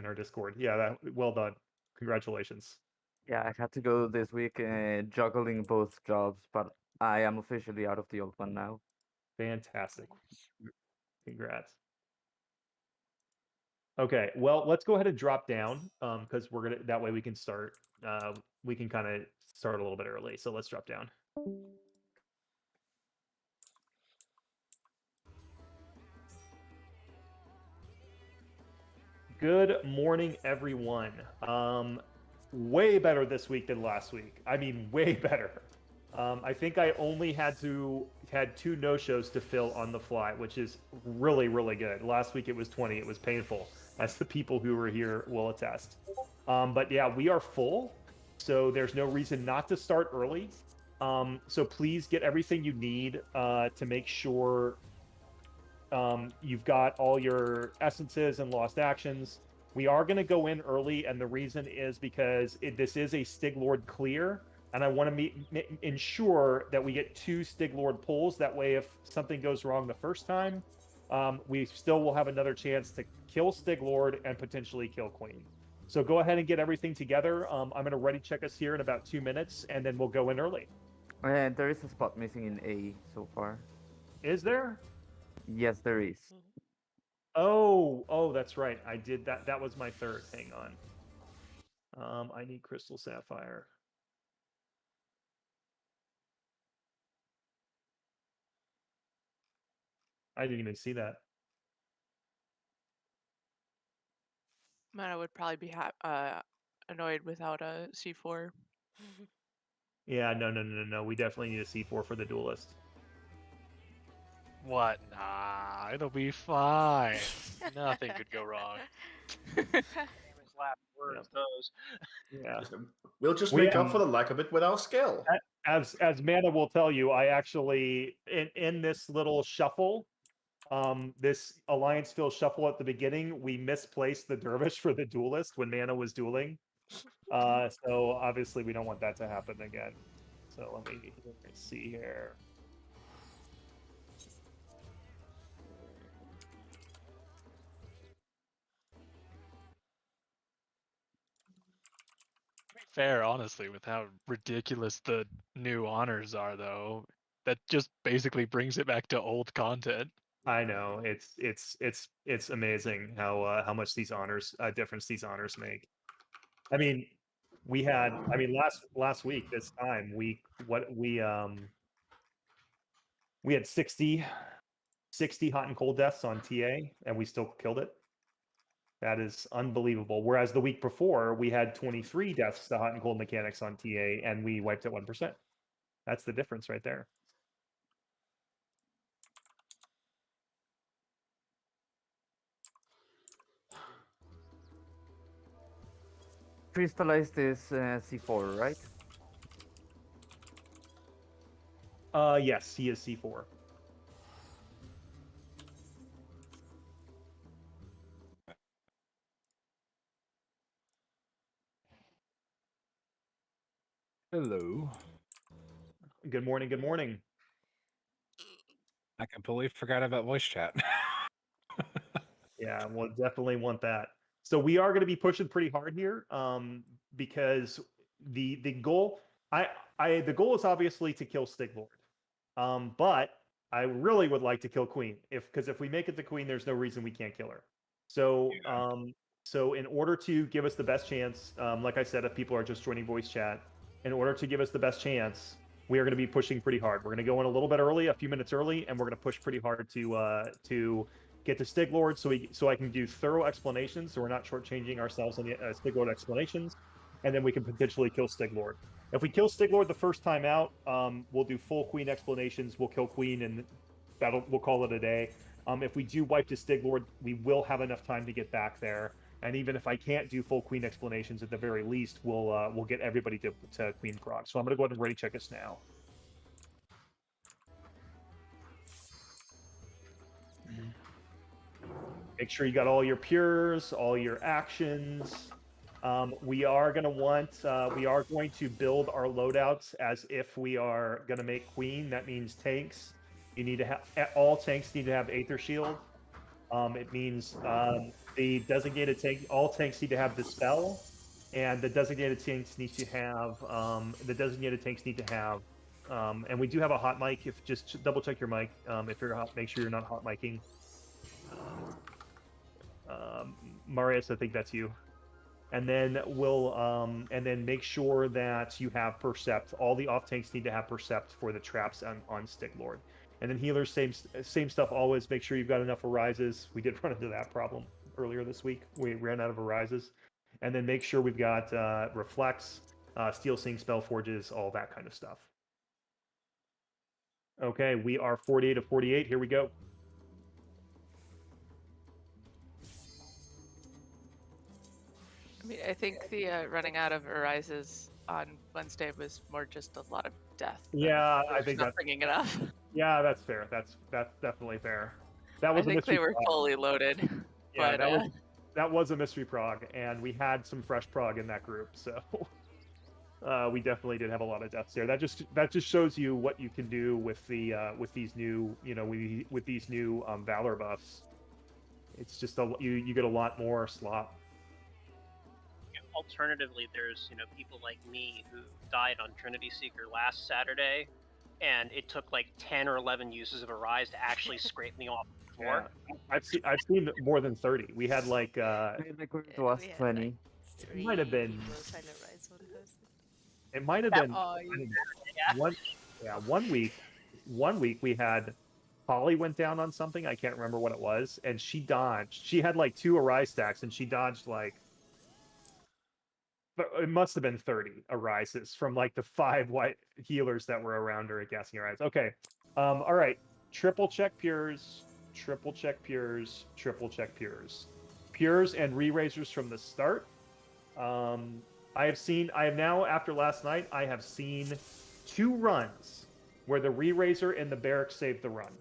our Discord. Yeah, well done. Congratulations. Yeah, I had to go this week juggling both jobs, but I am officially out of the old one now. Fantastic. Congrats. Okay, well, let's go ahead and drop down because that way we can start. We can kind of start a little bit early. So let's drop down. Good morning, everyone. Way better this week than last week. I mean, way better. I think I only had 2 no-shows to fill on the fly, which is really, really good. Last week it was 20. It was painful, as the people who were here will attest. But yeah, we are full, so there's no reason not to start early. So please get everything you need to make sure you've got all your essences and lost actions. We are going to go in early, and the reason is because this is a Stiglord clear, and I want to ensure that we get 2 Stiglord pulls. That way, if something goes wrong the first time, we still will have another chance to kill Stiglord and potentially kill Queen. So go ahead and get everything together. I'm going to ready check us here in about 2 minutes, and then we'll go in early. There is a spot missing in A so far. Is there? Yes, there is. Oh, that's right. I did that. That was my 3rd. Hang on. I need Crystal Sapphire. I didn't even see that. Man, I would probably be annoyed without a C4. Yeah, no. We definitely need a C4 for the duelist. What? Nah, it'll be fine. Nothing could go wrong. Last words, those. Yeah. We'll just make up for the lack of it with our skill. As Mana will tell you, I actually in this little shuffle, this Alliance Field shuffle at the beginning, we misplaced the Dervish for the duelist when Mana was dueling. So obviously we don't want that to happen again. So let me see here. Fair, honestly, with how ridiculous the new honors are, though, that just basically brings it back to old content. I know it's amazing how much these honors difference these honors make. I mean, last week this time we had 60 hot and cold deaths on TA and we still killed it. That is unbelievable. Whereas the week before we had 23 deaths to hot and cold mechanics on TA and we wiped at 1%. That's the difference right there. Crystallized is C4, right? Yes, he is C4. Hello. Good morning. Good morning. I completely forgot about voice chat. Yeah, we'll definitely want that. So we are going to be pushing pretty hard here, because the goal the goal is obviously to kill Stiglord, but I really would like to kill Queen because if we make it to Queen, there's no reason we can't kill her. So so in order to give us the best chance, like I said, if people are just joining voice chat, in order to give us the best chance, we are going to be pushing pretty hard. We're going to go in a little bit early, a few minutes early, and we're going to push pretty hard to get to Stiglord so I can do thorough explanations, so we're not shortchanging ourselves on the Stiglord explanations, and then we can potentially kill Stiglord. If we kill Stiglord the first time out, we'll do full Queen explanations. We'll kill Queen, and we'll call it a day. If we do wipe to Stiglord, we will have enough time to get back there. And even if I can't do full Queen explanations, at the very least, we'll get everybody to Queen Proc. So I'm going to go ahead and ready check us now. Make sure you got all your pures, all your actions. We are going to build our loadouts as if we are going to make Queen. That means tanks. You need to have all tanks need to have Aether Shield. It means The designated tank, all tanks need to have Dispel, and the designated tanks need to have and we do have a hot mic. If just double check your mic, if you're hot, make sure you're not hot micing. Marius, I think that's you. And then and then make sure that you have Percept. All the off tanks need to have Percept for the traps on Stick Lord. And then healers, same stuff always. Make sure you've got enough arises. We did run into that problem earlier this week. We ran out of arises. And then make sure we've got Reflex, Steel Sing, Spell Forges, all that kind of stuff. Okay, we are 48 of 48. Here we go. I mean, I think the running out of arises on Wednesday was more just a lot of death. Yeah, I think not that's bringing enough. yeah, that's fair. That's definitely fair. That I was a think mystery they were prog. fully loaded. Yeah, but, that was a mystery prog, and we had some fresh prog in that group, so we definitely did have a lot of deaths there. That just shows you what you can do with the with these new with these new valor buffs. It's just you get a lot more slop. Alternatively, there's people like me who died on Trinity Seeker last Saturday, and it took like 10 or 11 uses of Arise to actually scrape me off the floor. Yeah. I've seen more than 30. We had like It was we had, 20. like, It might have been- people trying to rise one person. it might have been Oh, I don't know, one week we had Polly went down on something, I can't remember what it was, and she dodged. She had like 2 Arise stacks and she dodged like, but it must have been 30 arises from like the 5 white healers that were around her at Gassing Arise. Okay. All right. Triple check pures, triple check pures, triple check pures. Pures and re-raisers from the start. I have now, after last night, I have seen 2 runs where the re-raiser and the barrack saved the run.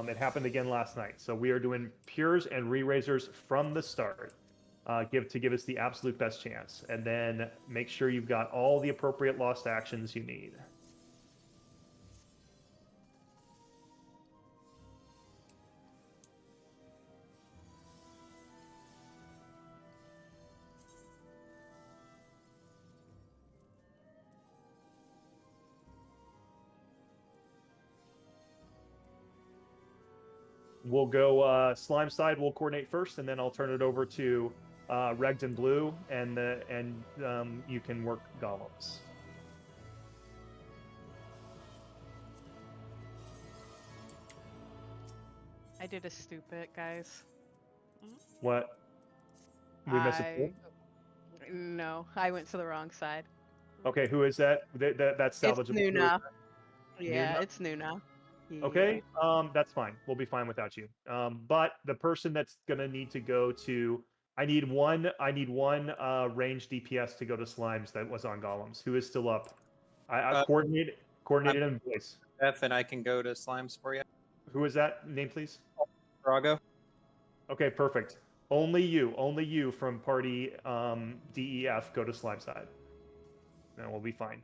It happened again last night. So we are doing pures and re-raisers from the start. To give us the absolute best chance, and then make sure you've got all the appropriate lost actions you need. We'll go slime side. We'll coordinate first, and then I'll turn it over to Regged and Blue, and you can work golems. I did a stupid, guys. What? We missed it. No, I went to the wrong side. Okay, who is that? That's salvageable. It's new now. New Yeah, now? it's new now. Okay, that's fine. We'll be fine without you. But the person that's gonna need to go to, I need one ranged DPS to go to slimes that was on golems. Who is still up? I coordinated in voice. F and I can go to slimes for you. Who is that? Name, please. Drago. Okay, perfect. Only you from party DEF go to slime side. And we'll be fine.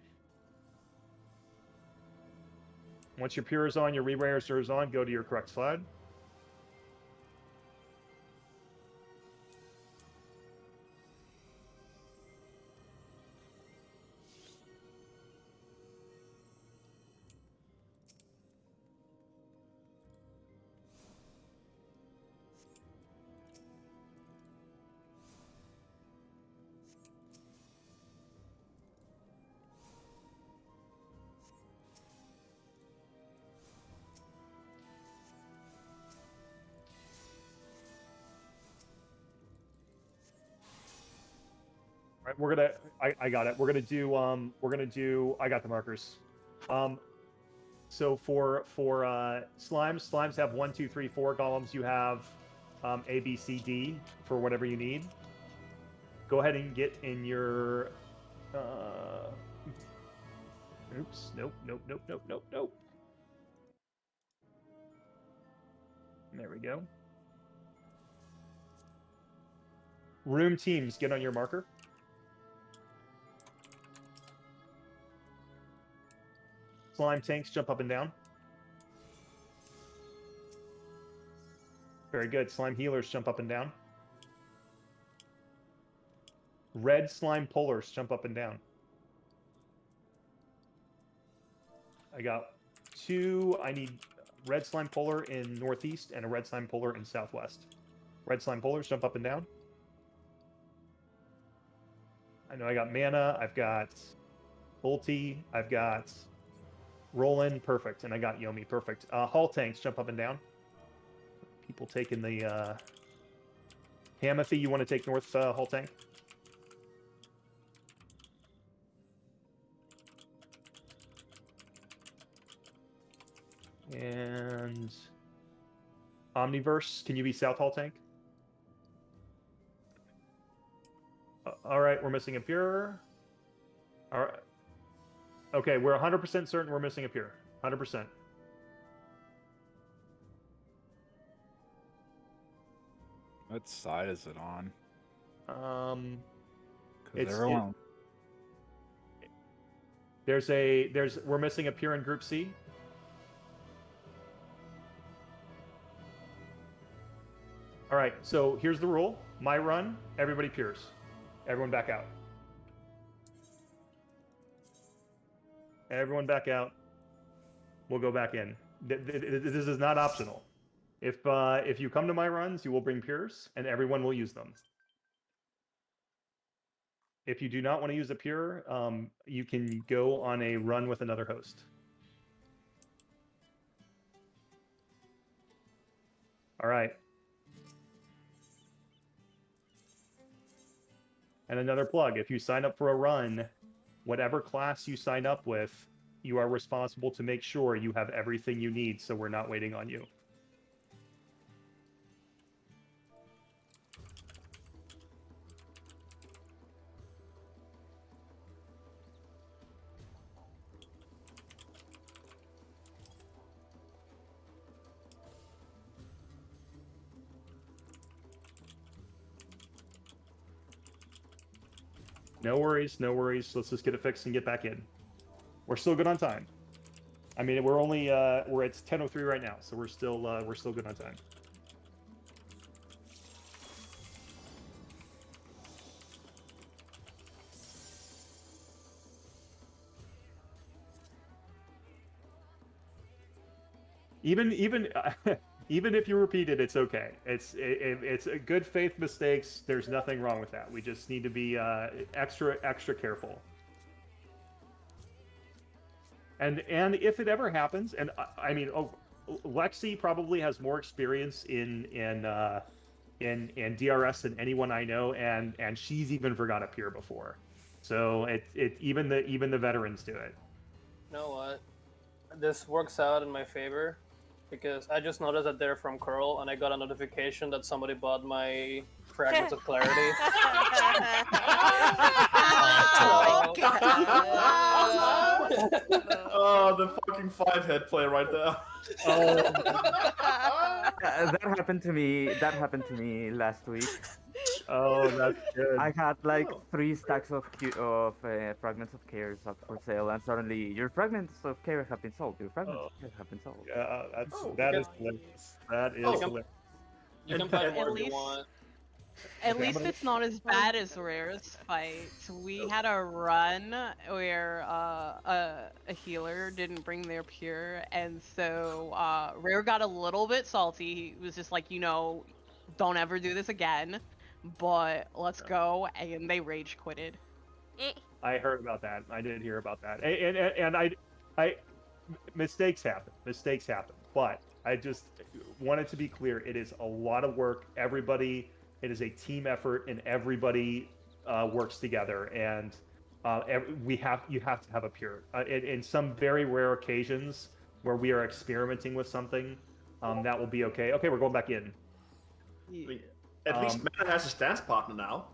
Once your pure is on, your re-raiser is on, go to your correct side. We're gonna I got it. We're gonna do I got the markers. So for slimes have 1, 2, 3, 4 golems. You have A, B, C, D for whatever you need. Go ahead and get in your oops, nope. There we go. Room teams, get on your marker. Slime tanks, jump up and down. Very good. Slime healers, jump up and down. red slime pullers jump up and down. I got 2. I need red slime puller in northeast and a red slime puller in southwest. Red slime pullers jump up and down. I know I got mana. I've got ulti. I've got Roland. Perfect. And I got Yomi. Perfect. Hull tanks jump up and down. People taking the Hamathy. You want to take north hull tank? And Omniverse, can you be South Hall tank? All right, we're missing a pure. All right. Okay, we're 100% certain we're missing a pure. 100%. What side is it on? It's Everyone. we're missing a pure in Group C. All right, so here's the rule. My run, everybody pures. Everyone back out. Everyone back out. We'll go back in. This is not optional. If you come to my runs, you will bring pures, and everyone will use them. If you do not want to use a pure, you can go on a run with another host. All right. And another plug, if you sign up for a run, whatever class you sign up with, you are responsible to make sure you have everything you need so we're not waiting on you. No worries, no worries. Let's just get it fixed and get back in. We're still good on time. I mean, we're only it's 10:03 right now, so we're still good on time. Even even if you repeat it, it's okay. It's a good faith mistakes. There's nothing wrong with that. We just need to be extra careful. And if it ever happens, and I mean, Lexi probably has more experience in DRS than anyone I know, and she's even forgot a peer before. So even the veterans do it. You know what? This works out in my favor because I just noticed that they're from Curl, and I got a notification that somebody bought my Fragments of Clarity. Oh, the fucking 5-head play right there. That happened to me. That happened to me last week. Oh, that's good. I had like 3 stacks of fragments of cares up for sale, and suddenly your fragments of care have been sold. Your fragments of care have been sold. Yeah, Oh, that okay. is hilarious. That is Oh. hilarious. You can buy At more if you least- want. At Okay, I'm least gonna- it's not as bad as Rare's fight. We had a run where a healer didn't bring their pure, and so Rare got a little bit salty. He was just like, don't ever do this again, but let's go, and they rage quitted. I heard about that. I did hear about that. And I mistakes happen. Mistakes happen. But I just wanted to be clear. It is a lot of work. It is a team effort, and everybody works together. And you have to have a pure. In some very rare occasions where we are experimenting with something, that will be okay. Okay, we're going back in. At least Mana has a stance partner now.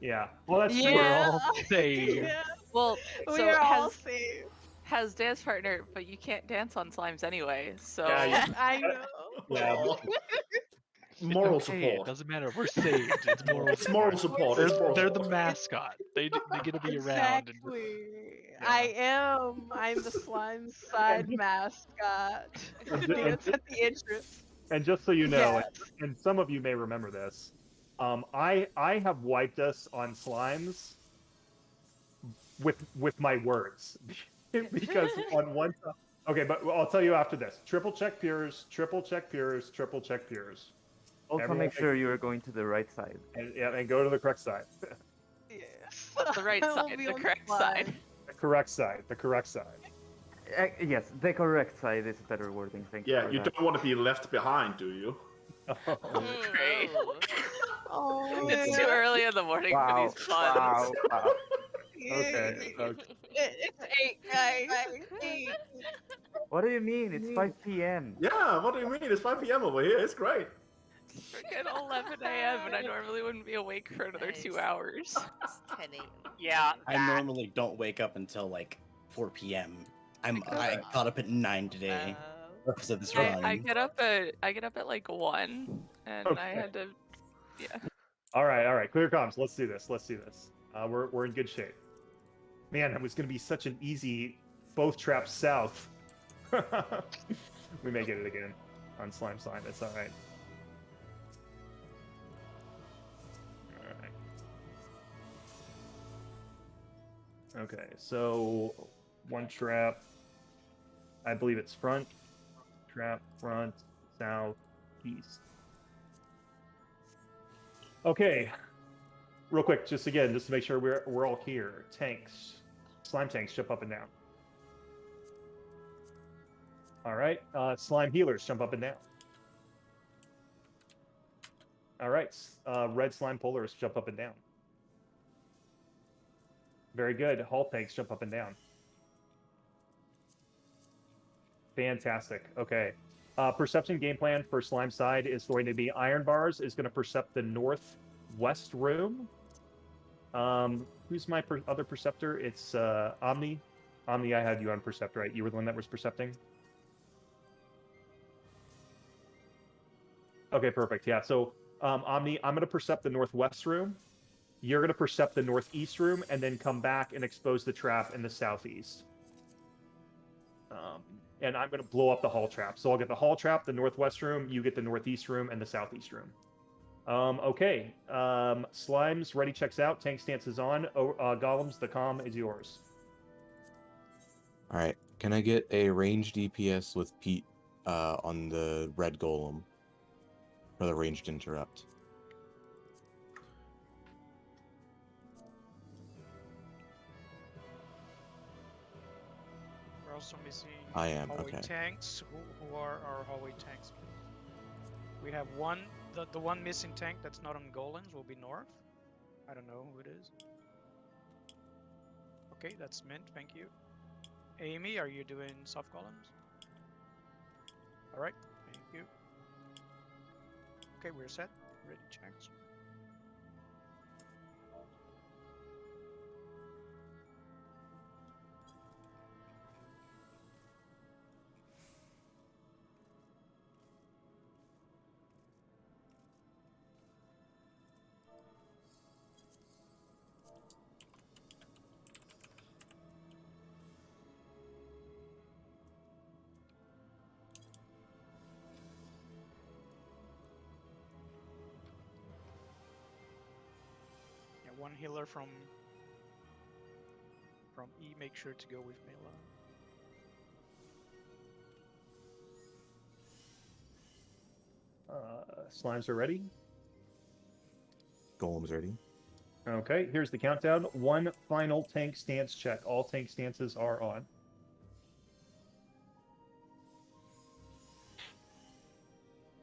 Yeah. Well, that's We're Yeah. all saved. Yeah, Well, we so are all has safe. dance partner, but you can't dance on slimes anyway. So Yeah, I know. Yeah. Moral It's okay, It support. doesn't matter. We're saved. It's moral. It's moral support. They're, It's moral they're the support. mascot. They get to be around. And, Exactly. I am. I'm the slime side mascot. And- Dance at the entrance. And just so you know, Yes. and some of you may remember this, I have wiped us on slimes with my words because on one side. Okay, but I'll tell you after this. Triple check pures, triple check pures, triple check pures. Also, Everyone make sure you're going to the right side. and go to the correct side. Yes. Not the right I will side, be the on correct slime. side. The correct side. The correct side. Yes, the correct side is better wording. Thank you. Yeah, for you that. don't want to be left behind, do you? Great. Oh, It's too early in the morning for Wow! these puns. Wow! Wow! Okay. Okay. It's 8, guys. 8. What do you mean? It's 5 p.m. Yeah, what do you mean? It's 5 p.m. over here. It's great. Freaking 11 a.m. and I normally wouldn't be awake for another 2 hours. It's 10 a.m. Yeah, I that. normally don't wake up until like 4 p.m. I caught up at 9 today because of this run. I get up at like 1 and I Okay. had to yeah. All right. Clear comms. Let's do this. We're in good shape. Man, that was going to be such an easy both traps south. We may get it again on slime. That's all right. All right. Okay, so one trap. I believe it's front, trap, front, south, east. Okay, real quick, just to make sure we're all here. Tanks, slime tanks, jump up and down. All right, slime healers, jump up and down. All right, red slime pullers, jump up and down. Very good. Hull tanks, jump up and down. Fantastic. Okay. Perception game plan for slime side is going to be iron bars is going to percept the northwest room. Who's my other perceptor? It's Omni. Omni, I had you on percept, right? You were the one that was percepting? Okay, perfect. Yeah, so Omni, I'm going to percept the northwest room. You're going to percept the northeast room and then come back and expose the trap in the southeast. And I'm going to blow up the hall trap. So I'll get the hall trap, the northwest room, you get the northeast room, and the southeast room. Okay. Slimes, ready, checks out. Tank stance is on. Golems, the comm is yours. All right. Can I get a ranged DPS with Pete on the red golem for the ranged interrupt? We're also missing I am, hallway okay. tanks. Who are our hallway tanks? We have one, the one missing tank that's not on golems will be north. I don't know who it is. Okay, that's Mint, thank you. Amy, are you doing soft golems? Alright, thank you. Okay, we're set. Ready checks. One healer from E, make sure to go with Mela. Slimes are ready. Golem's ready. Okay, here's the countdown. One final tank stance check. All tank stances are on.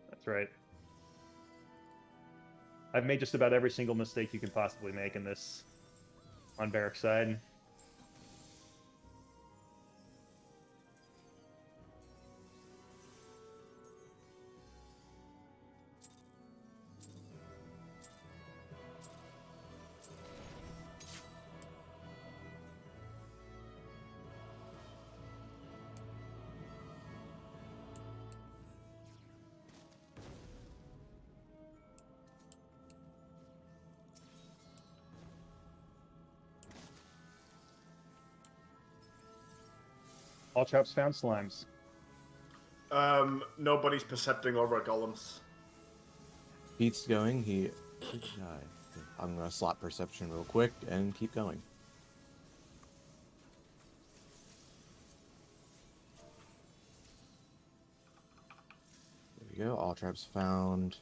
That's right. I've made just about every single mistake you can possibly make in this on barrack side. All traps found slimes. Nobody's percepting over golems. Pete's going. I'm gonna slot perception real quick and keep going. There we go. All traps found.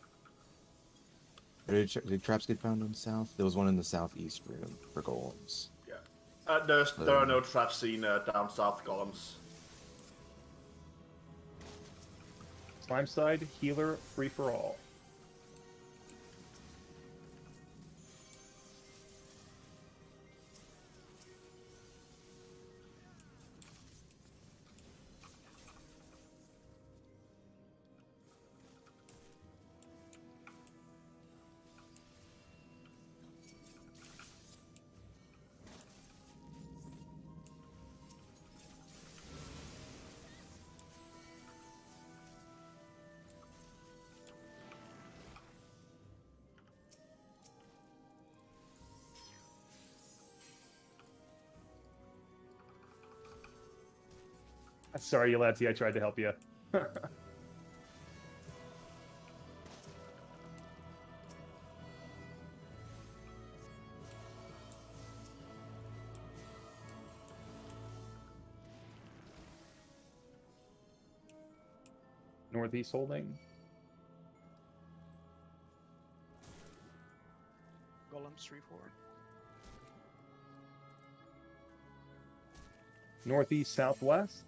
Did traps get found in the south? There was one in the southeast room for golems. Yeah. There are no traps seen down south columns. Slime side, healer, free for all. Sorry, Yelati, I tried to help you. Northeast holding. Golems 3-4. Northeast, southwest.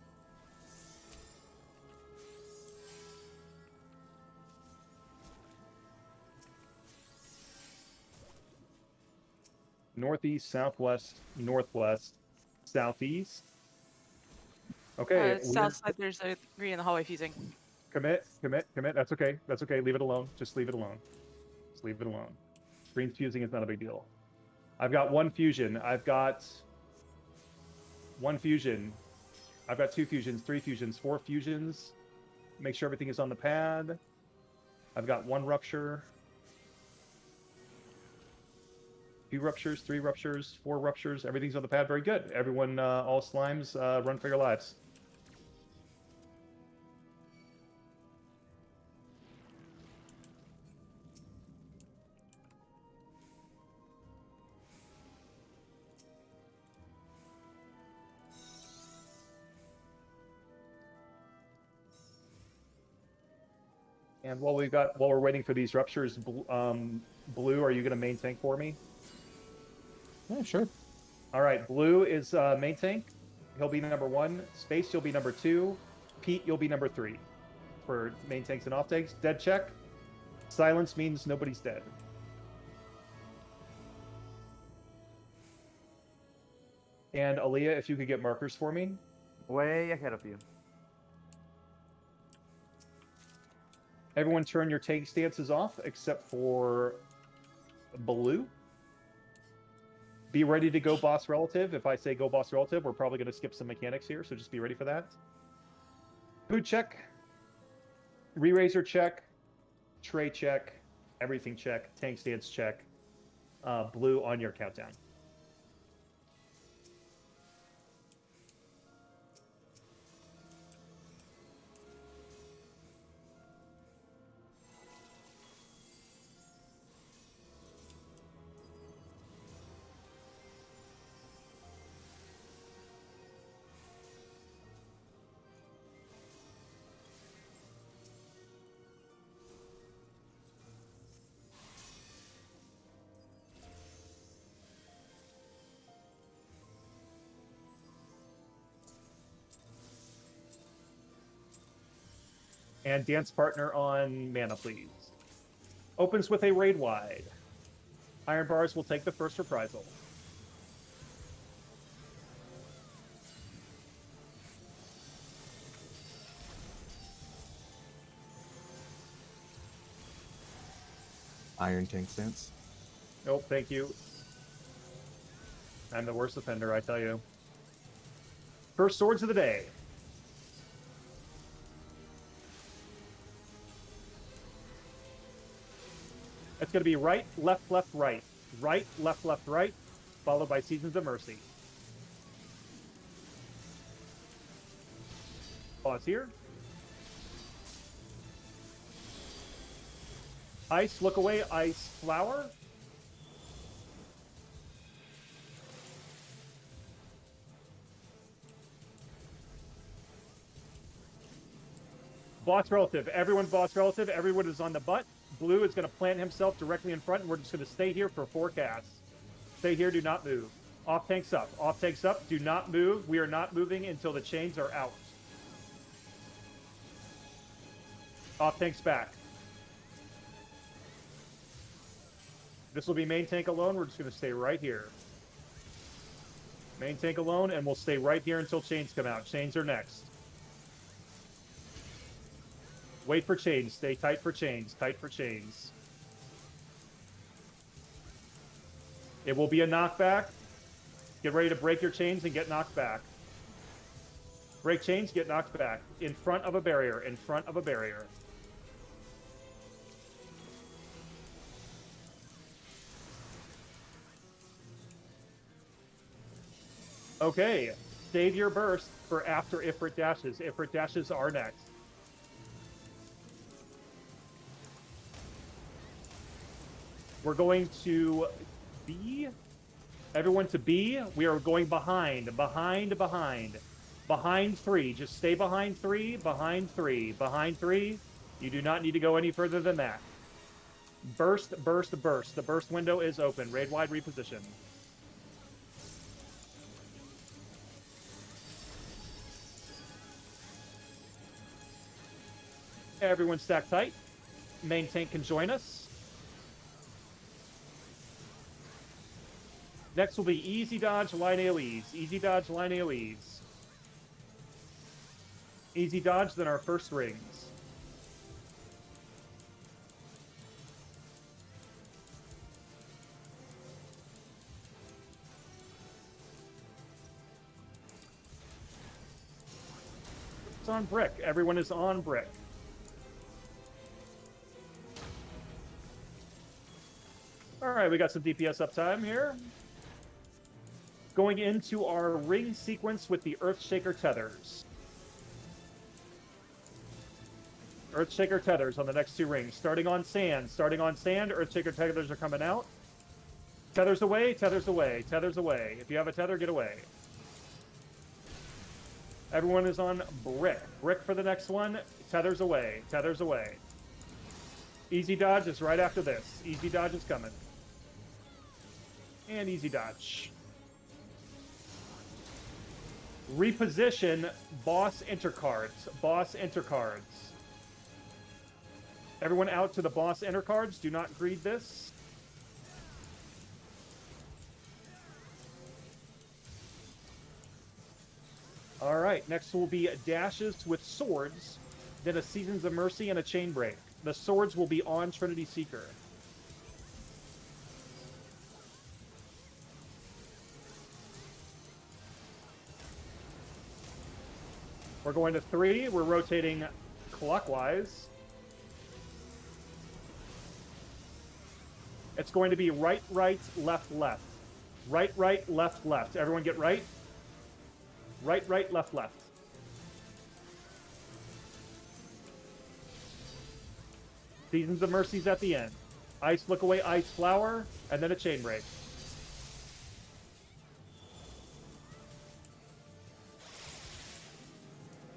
Northeast, southwest, northwest, southeast. Okay. South side, there's a green in the hallway fusing. Commit. That's okay. That's okay. Leave it alone. Just leave it alone. Just leave it alone. Green's fusing is not a big deal. I've got one fusion. I've got one fusion. I've got two fusions, three fusions, four fusions. Make sure everything is on the pad. I've got one rupture. Two ruptures, three ruptures, four ruptures. Everything's on the pad. Very good. Everyone, all slimes, run for your lives. And while we're waiting for these ruptures, Blue, are you going to main tank for me? Yeah, sure. All right, Blue is main tank. He'll be number 1. Space, you'll be number 2. Pete, you'll be number 3 for main tanks and off tanks. Dead check. Silence means nobody's dead. And Aaliyah, if you could get markers for me. Way ahead of you. Everyone turn your tank stances off except for Blue. Be ready to go boss relative. If I say go boss relative, we're probably going to skip some mechanics here, so just be ready for that. Food check. Re-raiser check. Tray check. Everything check. Tank stance check. Blue on your countdown. And dance partner on mana, please. Opens with a raid wide. Iron bars will take the first reprisal. Iron tank stance. Nope, thank you. I'm the worst offender, I tell you. First swords of the day. It's going to be right, left, right. Right, left, right, followed by Seasons of Mercy. Pause here. Ice, look away, ice, flower. Boss relative, everyone boss relative, everyone is on the butt. Blue is going to plant himself directly in front, and we're just going to stay here for 4 casts. Stay here, do not move. Off tanks up, off tanks up, do not move. We are not moving until the chains are out. Off tanks back. This will be main tank alone, we're just going to stay right here. Main tank alone, and we'll stay right here until chains come out. Chains are next. Wait for chains. Stay tight for chains. Tight for chains. It will be a knockback. Get ready to break your chains and get knocked back. Break chains, get knocked back. In front of a barrier. In front of a barrier. Okay. Save your burst for after Ifrit dashes. Ifrit dashes are next. We're going to B. Everyone to B. We are going behind. Behind 3. Just stay behind 3. Behind 3. Behind 3. You do not need to go any further than that. Burst, burst, burst. The burst window is open. Raid wide reposition. Everyone stack tight. Main tank can join us. Next will be easy dodge, line AoEs. Easy dodge, line AoEs. Easy dodge, then our first rings. It's on brick. Everyone is on brick. Alright, we got some DPS uptime here. Going into our ring sequence with the Earthshaker tethers. Earthshaker tethers on the next 2 rings. Starting on sand, Earthshaker tethers are coming out. Tethers away, tethers away, tethers away. If you have a tether, get away. Everyone is on brick. Brick for the next one. Tethers away, tethers away. Easy dodge is right after this. Easy dodge is coming. And easy dodge. Reposition boss enter cards. Boss enter cards. Everyone out to the boss enter cards. Do not greed this. Alright, next will be dashes with swords, then a Seasons of Mercy and a Chain Break. The swords will be on Trinity Seeker. We're going to 3. We're rotating clockwise. It's going to be right, right, left, left. Right, right, left, left. Everyone get right. Right, right, left, left. Seasons of Mercies at the end. Ice, look away, ice, flower, and then a chain break.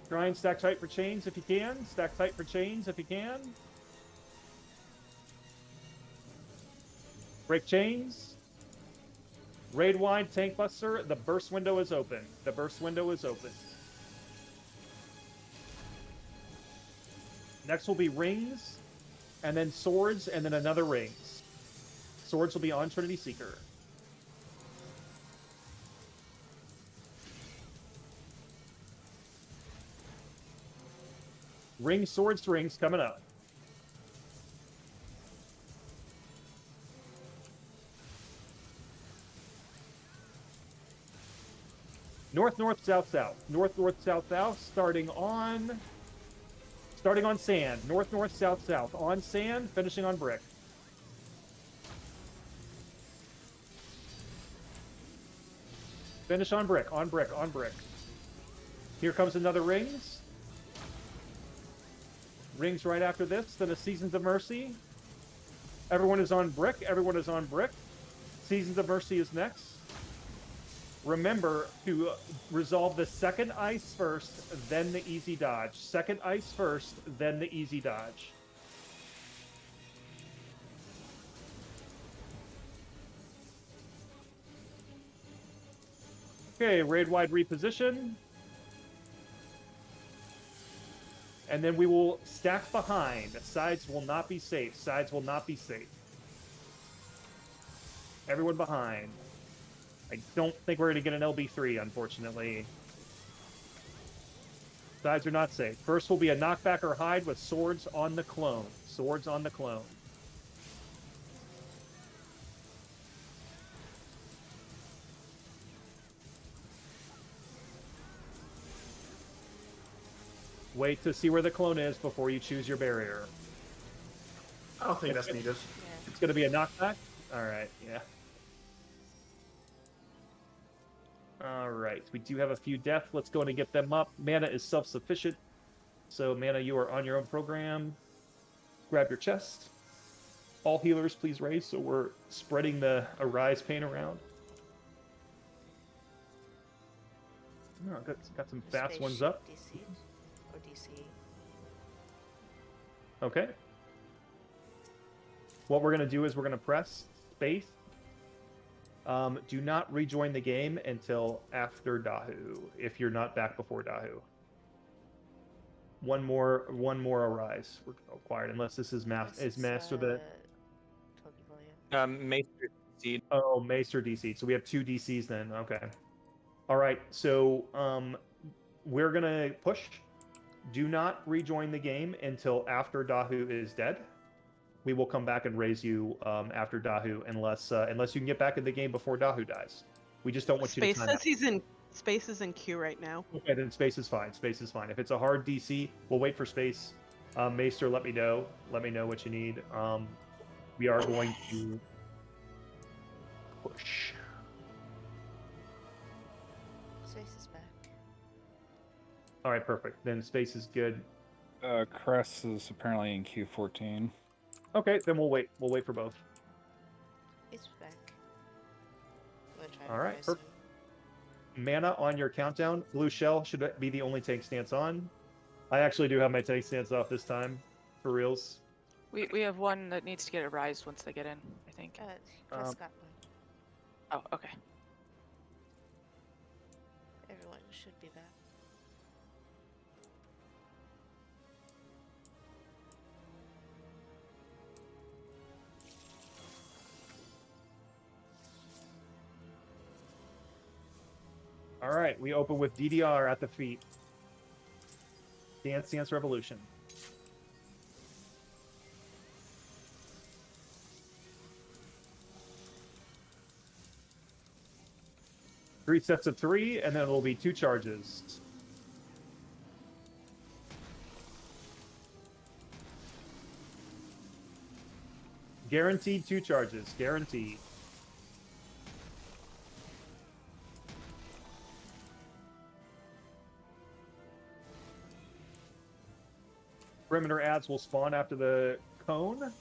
Try and stack tight for chains if you can. Stack tight for chains if you can. Break chains. Raid wide tank buster. The burst window is open. The burst window is open. Next will be rings, and then swords, and then another rings. Swords will be on Trinity Seeker. Ring, swords, rings coming up. North, north, south, south. North, north, south, south. Starting on sand. North, north, south, south. On sand, finishing on brick. Finish on brick, on brick, on brick. Here comes another rings. Rings right after this, then a Seasons of Mercy. Everyone is on brick. Everyone is on brick. Seasons of Mercy is next. Remember to resolve the second ice first, then the easy dodge. Second ice first, then the easy dodge. Okay, raid wide reposition. And then we will stack behind. Sides will not be safe. Sides will not be safe. Everyone behind. I don't think we're going to get an LB3, unfortunately. Sides are not safe. First will be a knockback or hide with swords on the clone. Swords on the clone. Wait to see where the clone is before you choose your barrier. I don't think that's needed. It's going to be a knockback? Alright, yeah. Alright, we do have a few deaths. Let's go in and get them up. Mana is self-sufficient. So, Mana, you are on your own program. Grab your chest. All healers, please raise, so we're spreading the Arise pain around. Oh, got some fast ones up. DC or DC. Okay. What we're going to do is we're going to press space. Do not rejoin the game until after Dahu, if you're not back before Dahu. One more Arise required, unless this is Master the... Maester DC. Oh, Maester DC. So we have 2 DCs then. Okay. All right. So we're going to push. Do not rejoin the game until after Dahu is dead. We will come back and raise you after Dahu, unless you can get back in the game before Dahu dies. We just don't want you to Space time says out. he's in. Space is in queue right now. Okay, then Space is fine. Space is fine. If it's a hard DC, we'll wait for Space. Maester, let me know. Let me know what you need. We are going to push. Space is back. All right, perfect. Then Space is good. Cress is apparently in Q14. Okay, then we'll wait. We'll wait for both. It's back. I'm gonna try to All right, rise perfect. Mana on your countdown. Blue Shell should be the only tank stance on. I actually do have my tank stance off this time, for reals. We have one that needs to get Arise once they get in, I think. Chris got one. Oh, okay. Everyone should be back. All right, we open with DDR at the feet. Dance Dance Revolution. Three sets of 3, and then it will be 2 charges. Guaranteed 2 charges. Guaranteed. Perimeter ads will spawn after the cone.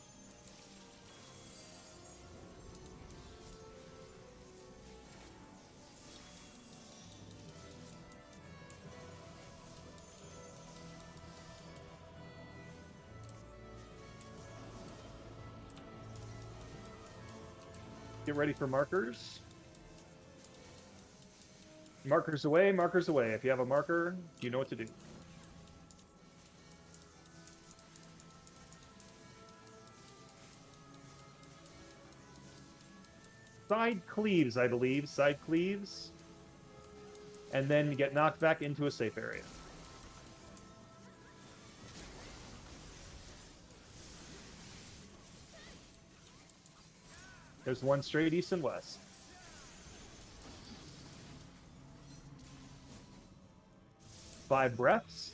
Get ready for markers. Markers away, markers away. If you have a marker, you know what to do. Side cleaves, I believe. Side cleaves. And then you get knocked back into a safe area. There's one straight east and west. Five breaths.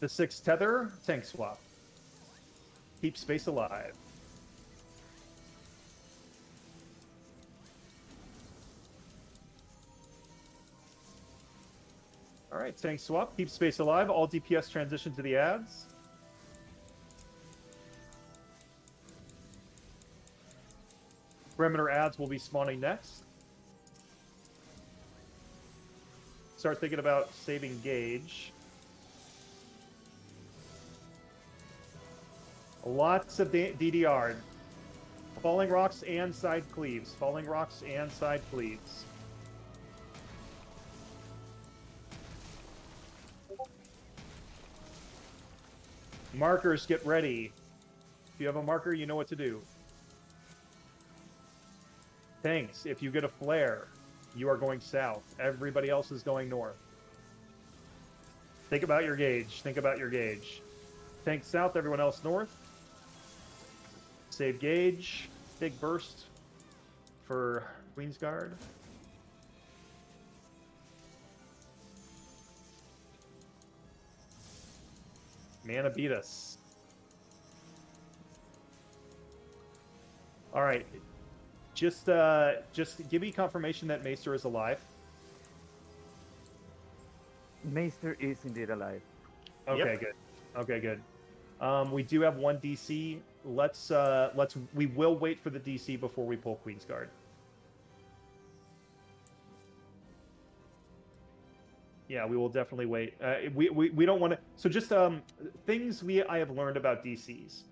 The 6 tether, tank swap. Keep space alive. All right, tank swap, keep space alive. All DPS transition to the ads. Perimeter ads will be spawning next. Start thinking about saving gauge. Lots of DDR. Falling rocks and side cleaves. Falling rocks and side cleaves. Markers, get ready. If you have a marker, you know what to do. Thanks. If you get a flare, you are going south. Everybody else is going north. Think about your gauge. Think about your gauge. Tank south, everyone else north. Save gauge. Big burst for Queen's Guard. Mana beat us. All right. Just give me confirmation that Maester is alive. Maester is indeed alive. Okay, good. Okay, good. We do have one DC. We will wait for the DC before we pull Queen's Guard. Yeah, we will definitely wait. We don't want to. So just things I have learned about DCs.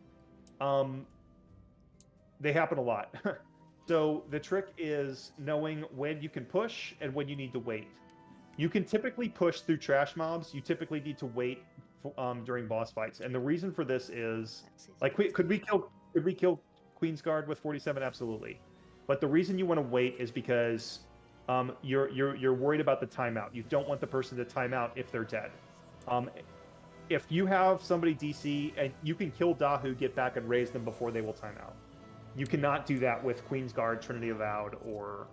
They happen a lot. So the trick is knowing when you can push and when you need to wait. You can typically push through trash mobs. You typically need to wait during boss fights, and the reason for this is like could we kill Queen's Guard with 47? Absolutely, but the reason you want to wait is because you're worried about the timeout. You don't want the person to time out if they're dead. If you have somebody DC and you can kill Dahu, get back and raise them before they will time out. You cannot do that with Queen's Guard, Trinity Avowed, or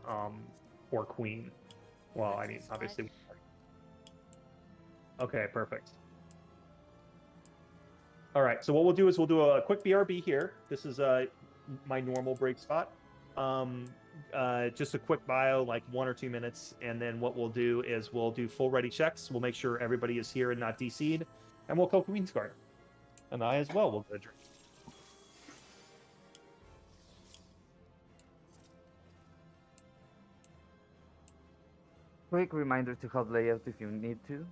Queen. Well, I mean, obviously. Okay, perfect. All right, so what we'll do is we'll do a quick BRB here. This is my normal break spot. Just a quick bio, like 1 or 2 minutes, and then what we'll do is we'll do full ready checks. We'll make sure everybody is here and not DC'd, and we'll kill Queen's Guard. And I as well will get a drink. Quick reminder to help layout if you need to.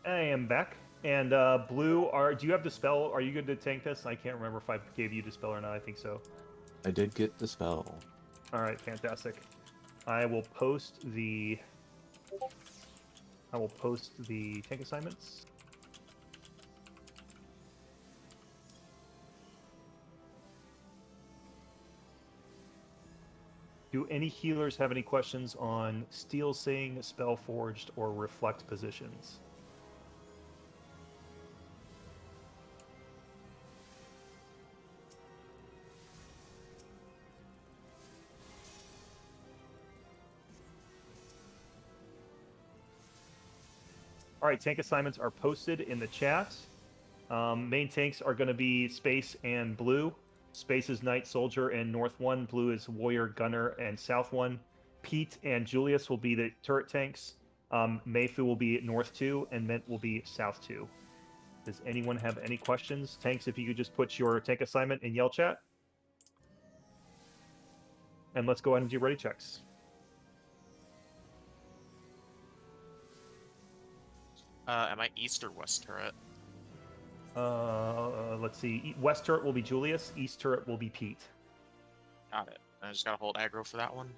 I am back. And Blue, do you have Dispel? Are you good to tank this? I can't remember if I gave you Dispel or not. I think so. I did get the spell. All right, fantastic. I will post the tank assignments. Do any healers have any questions on Steel Sing, Spellforged, or Reflect positions? All right, tank assignments are posted in the chat. Main tanks are going to be Space and Blue. Space is Knight Soldier and North 1. Blue is Warrior Gunner and South 1. Pete and Julius will be the turret tanks. Mayfu will be North 2, and Mint will be South 2. Does anyone have any questions? Tanks, if you could just put your tank assignment in yell chat. And let's go ahead and do ready checks. Am I east or west turret? Let's see. West turret will be Julius. East turret will be Pete. Got it. I just gotta hold aggro for that one.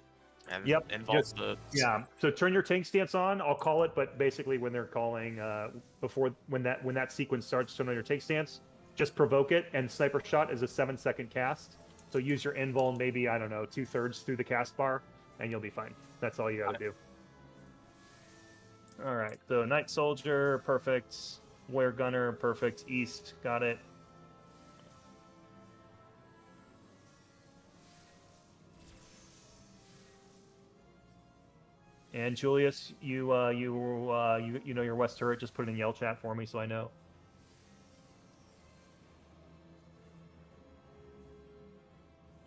And Yep. involves the Yeah. So turn your tank stance on. I'll call it, but basically when they're calling when that sequence starts, turn on your tank stance. Just provoke it, and sniper shot is a 7-second cast. So use your invuln maybe, I don't know, 2/3 through the cast bar, and you'll be fine. That's all you gotta do. All right. So Knight Soldier, perfect. Warrior Gunner, perfect. East, got it. And Julius, you know your west turret. Just put it in yell chat for me so I know.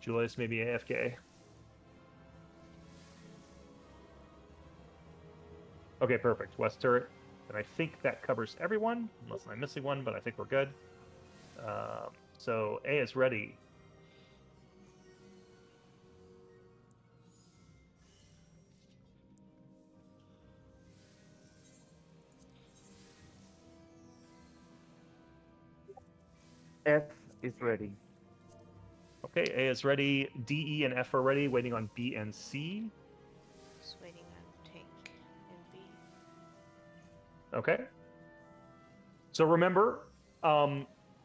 Julius, maybe AFK. Okay, perfect. West turret. And I think that covers everyone, unless I'm missing one, but I think we're good. So A is ready. F is ready. Okay, A is ready. D, E, and F are ready. Waiting on B and C. Just waiting on tank and B. Okay. So remember,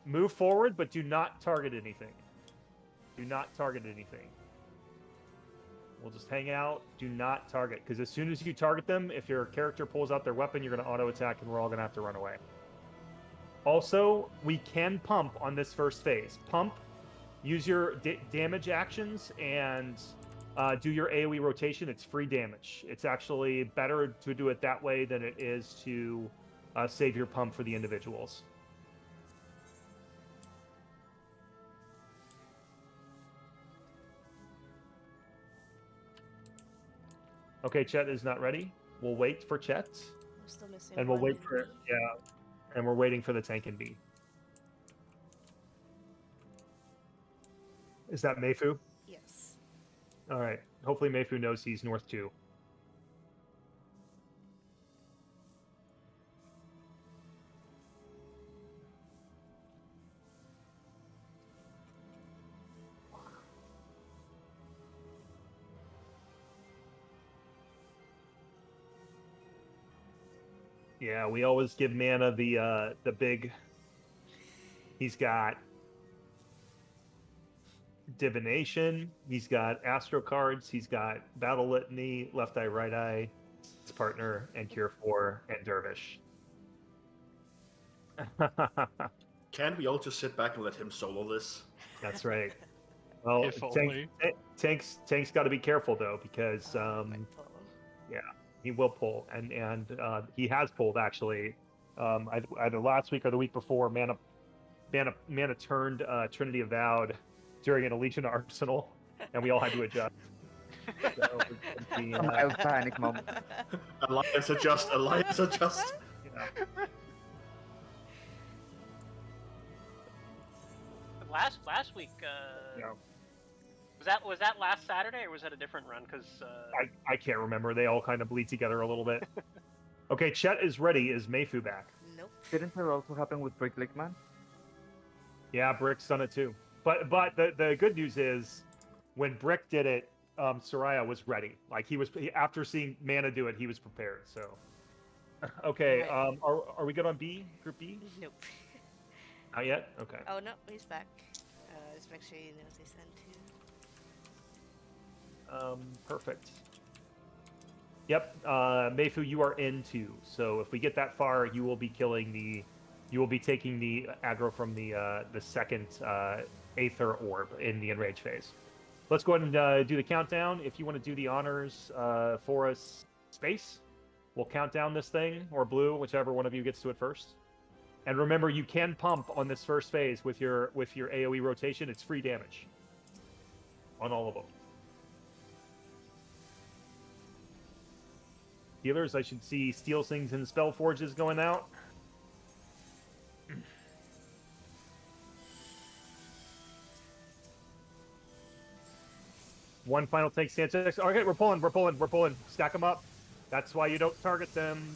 move forward, but do not target anything. Do not target anything. We'll just hang out. Do not target, because as soon as you target them, if your character pulls out their weapon, you're going to auto attack, and we're all going to have to run away. Also, we can pump on this first phase. Pump, use your damage actions, and do your AoE rotation. It's free damage. It's actually better to do it that way than it is to save your pump for the individuals. Okay, Chet is not ready. We'll wait for Chet. We're still missing And we'll one wait and for, B. yeah, and we're waiting for the tank and B. Is that Mayfu? Yes. All right. Hopefully Mayfu knows he's North 2. Yeah, we always give Mana the big. He's got Divination. He's got Astro cards. He's got Battle Litany, Left Eye, Right Eye, his partner, and Cure 4, and Dervish. Can't we all just sit back and let him solo this? That's right. Well, If only. Tank's got to be careful though, because yeah, he will pull, and he has pulled actually. Either last week or the week before, Mana turned Trinity Avowed during an Legion Arsenal, and we all had to adjust. So, A mild panic moment. Alliance adjust. Alliance adjust. Yeah. Last week. Yeah. Was that last Saturday or was that a different run? Because I can't remember. They all kind of bleed together a little bit. Okay, Chet is ready. Is Mayfu back? Nope. Didn't that also happen with Brick Man? Yeah, Brick's done it too. But the good news is, when Brick did it, Soraya was ready. Like after seeing Mana do it, he was prepared. So, okay. Right. Are we good on B? Group B? Nope. Not yet. Okay. Oh no, he's back. Just make sure you know what they send to. Perfect. Yep. Mayfu, you are in too. So if we get that far, you will be taking the aggro from the second Aether orb in the enrage phase. Let's go ahead and do the countdown. If you want to do the honors for us, Space, we'll count down this thing, or Blue, whichever one of you gets to it first. And remember, you can pump on this first phase with your AoE rotation. It's free damage on all of them. Healers, I should see Steel Slings and Spell Forges going out. One final tank stance. Okay, we're pulling. Stack them up. That's why you don't target them.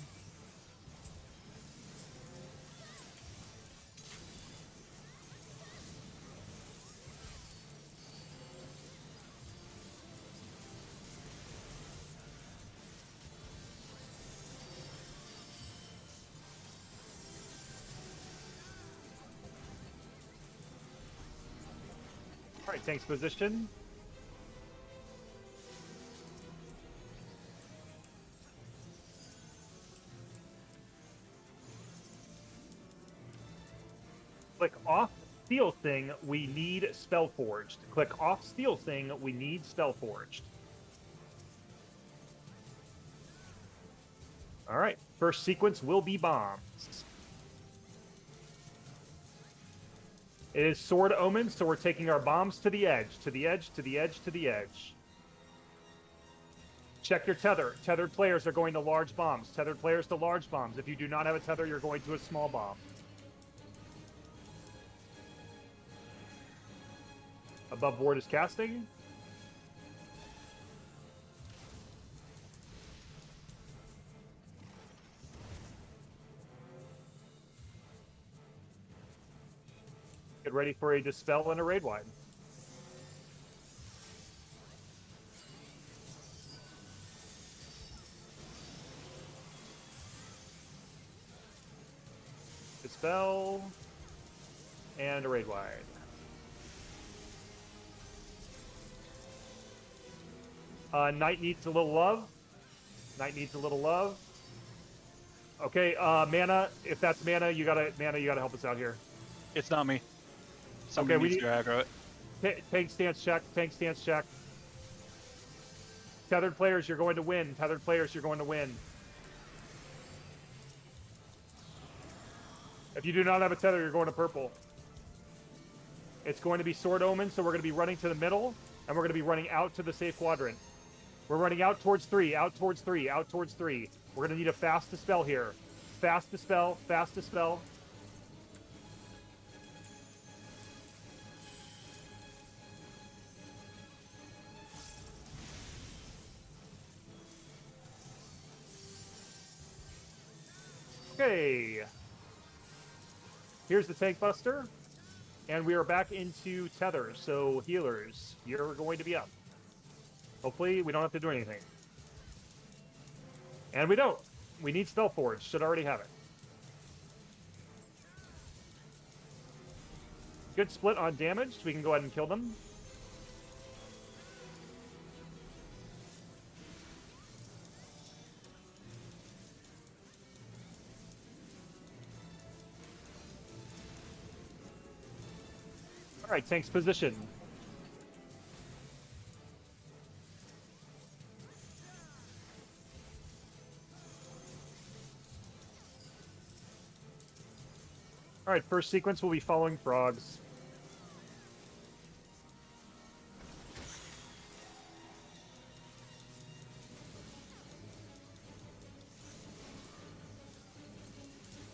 All right, tank's position. Click off Steel Thing, we need Spellforged. Click off Steel Thing, we need Spellforged. All right, first sequence will be bombs. It is Sword Omen, so we're taking our bombs to the edge, to the edge, to the edge, to the edge. Check your tether. Tethered players are going to large bombs. Tethered players to large bombs. If you do not have a tether, you're going to a small bomb. Above board is casting. Get ready for a Dispel and a Raid Wide. Dispel and a Raid Wide. Knight needs a little love. Knight needs a little love. Okay, Mana. If that's Mana, you gotta help us out here. It's not me. Somebody needs to aggro it. Tank stance check. Tank stance check. Tethered players, you're going to win. Tethered players, you're going to win. If you do not have a tether, you're going to purple. It's going to be Sword Omen, so we're going to be running to the middle, and we're going to be running out to the safe quadrant. We're running out towards 3, out towards 3, out towards 3. We're going to need a fast dispel here. Fast dispel, fast dispel. Okay. Here's the Tank Buster. And we are back into Tether. So, healers, you're going to be up. Hopefully, we don't have to do anything. And we don't. We need Spellforge. Should already have it. Good split on damage. We can go ahead and kill them. All right, tanks position. All right, first sequence will be following frogs.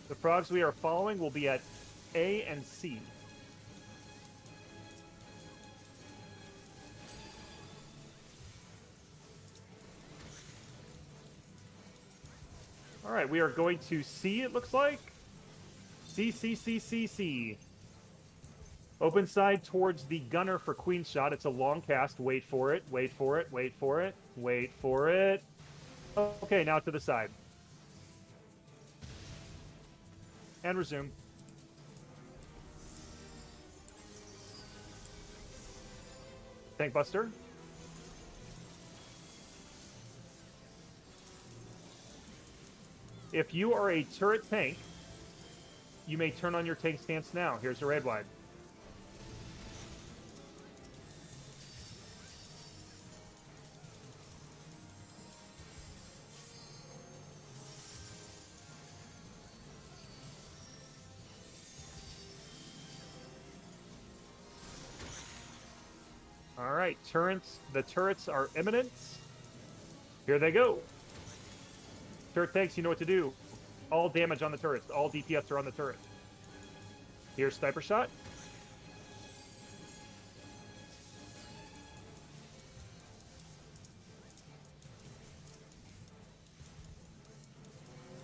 The frogs we are following will be at A and C. All right, we are going to C, it looks like. C, C, C, C, C. Open side towards the gunner for queen shot. It's a long cast. Wait for it, wait for it, wait for it, wait for it. Okay, now to the side. And resume. Tank buster. If you are a turret tank, you may turn on your tank stance now. Here's a red wide. All right, turrets. The turrets are imminent. Here they go. Turret tanks, you know what to do. All damage on the turrets. All DPS are on the turret. Here's sniper shot.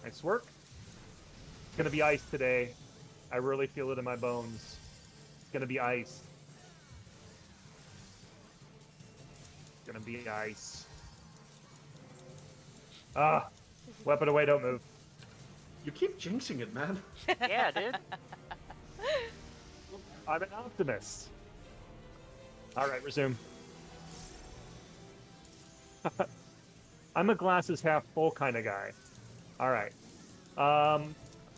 Nice work. It's gonna be ice today. I really feel it in my bones. It's gonna be ice. It's gonna be ice. Ah, weapon away, don't move. You keep jinxing it, man. Yeah, dude. I'm an optimist. All right, resume. I'm a glasses half full kind of guy. All right.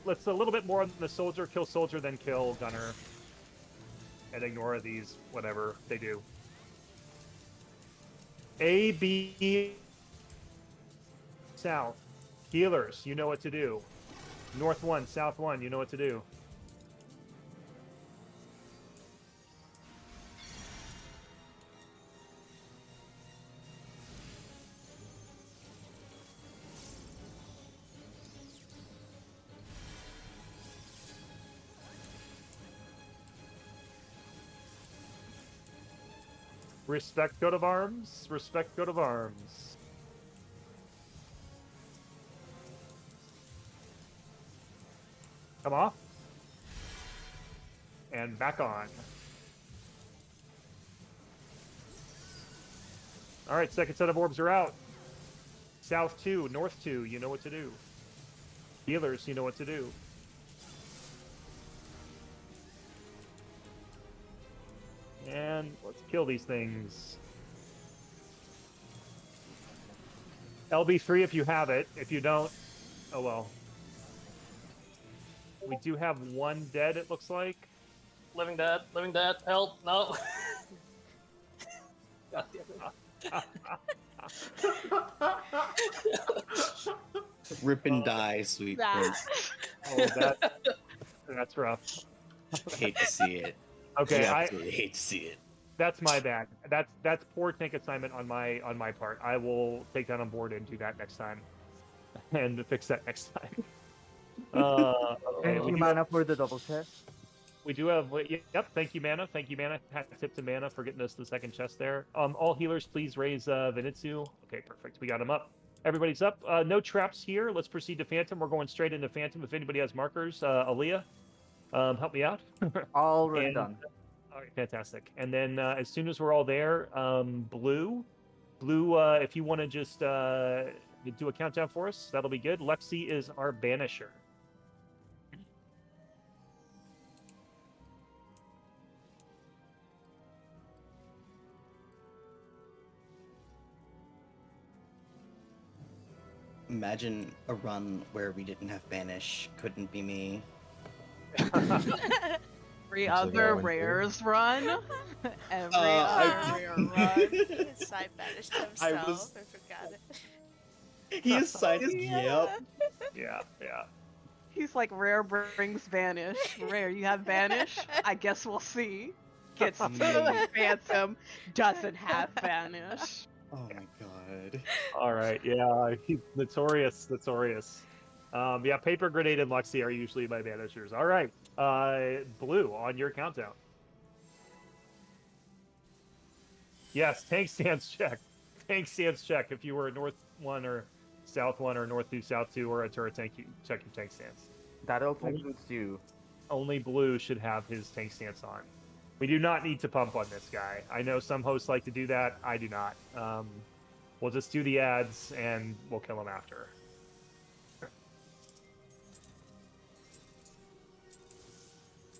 Let's a little bit more on the soldier. Kill soldier, then kill gunner. And ignore these, whatever they do. A, B, south. Healers, you know what to do. North 1, south 1, you know what to do. Respect coat of arms. Respect coat of arms. Come off. And back on. All right, second set of orbs are out. South 2, North 2, you know what to do. Healers, you know what to do. And let's kill these things. LB3 if you have it. If you don't, oh well. We do have one dead, it looks like. Living dead, help, no. God damn it. Rip and die, sweet prince. Oh, that's rough. Hate to see it. Okay, I I absolutely hate to see it. That's my bad. That's poor tank assignment on my part. I will take that on board and do that next time, and fix that next time. Okay, Thank you, Mana, for the double chest. We do have. Yep. Thank you, Mana. Thank you, Mana. Hat tip to Mana for getting us the second chest there. All healers, please raise Venitsu. Okay, perfect. We got him up. Everybody's up. No traps here. Let's proceed to Phantom. We're going straight into Phantom. If anybody has markers, Aaliyah, help me out. Already done. All right, fantastic. And then as soon as we're all there, Blue, if you want to just do a countdown for us, that'll be good. Lexi is our banisher. Imagine a run where we didn't have banish. Couldn't be me. Every Looks like other I went through. rares run. Every I- other rare run. His side banished I himself. was- I forgot it. He is side. Yep. Yeah, yeah. He's like, rare brings vanish. Rare, you have vanish? I guess we'll see. Gets to the phantom, doesn't have vanish. Oh my god. All right, yeah, he's notorious. Yeah, Paper Grenade and Luxie are usually my managers. All right, Blue, on your countdown. Yes, tank stance check. Tank stance check. If you were a North 1 or South 1 or North 2, South 2, or a turret tank, you check your tank stance. That also includes you. Only Blue should have his tank stance on. We do not need to pump on this guy. I know some hosts like to do that. I do not. We'll just do the ads and we'll kill him after.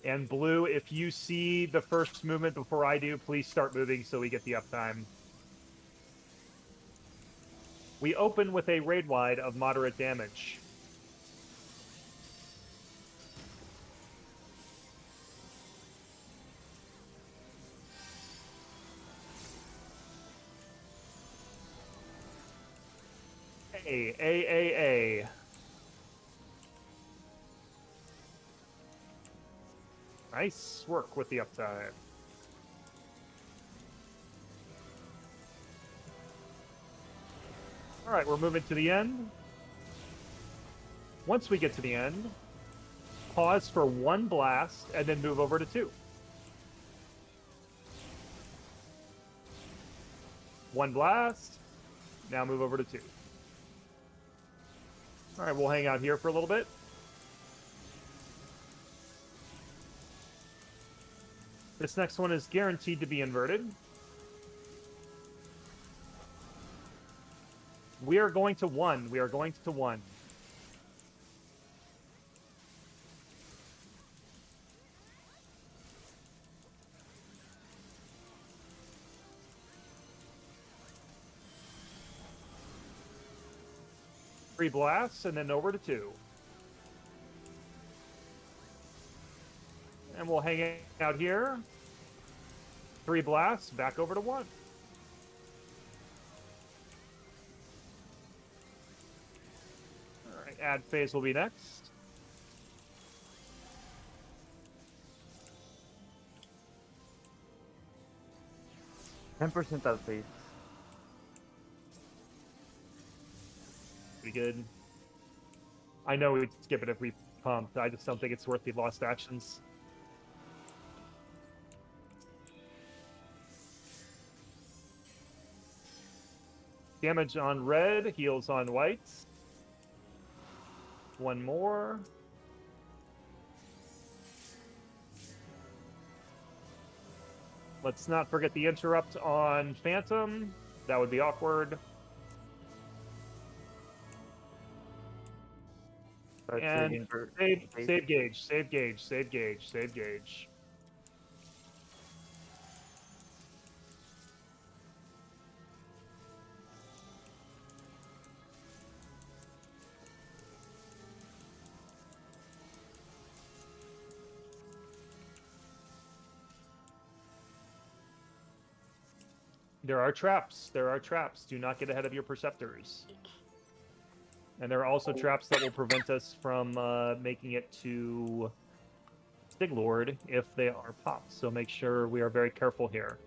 And Blue, if you see the first movement before I do, please start moving so we get the uptime. We open with a raid wide of moderate damage. A. Nice work with the uptime. All right, we're moving to the end. Once we get to the end, pause for 1 blast and then move over to 2. 1 blast. Now move over to 2. All right, we'll hang out here for a little bit. This next one is guaranteed to be inverted. We are going to 1. We are going to 1. Three blasts and then over to 2. And we'll hang out here. 3 blasts, back over to 1. All right, ad phase will be next. %10% ad phase. Pretty good. I know we'd skip it if we pumped. I just don't think it's worth the lost actions. Damage on red, heals on whites. 1 more. Let's not forget the interrupt on Phantom. That would be awkward. And save gauge, save gauge, save gauge, save gauge. There are traps. There are traps. Do not get ahead of your perceptors. And there are also traps that will prevent us from making it to Stiglord if they are popped. So make sure we are very careful here.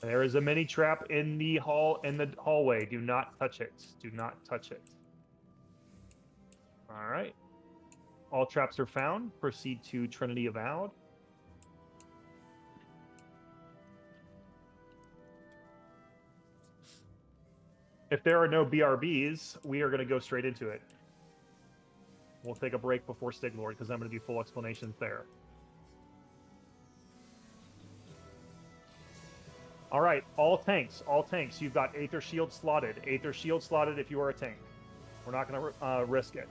There is a mini trap in the hallway. Do not touch it. Do not touch it. All right. All traps are found. Proceed to Trinity Avowed. If there are no BRBs, we are going to go straight into it. We'll take a break before Stiglord because I'm going to do full explanations there. All right, all tanks. You've got Aether Shield slotted. Aether Shield slotted if you are a tank. We're not going to risk it.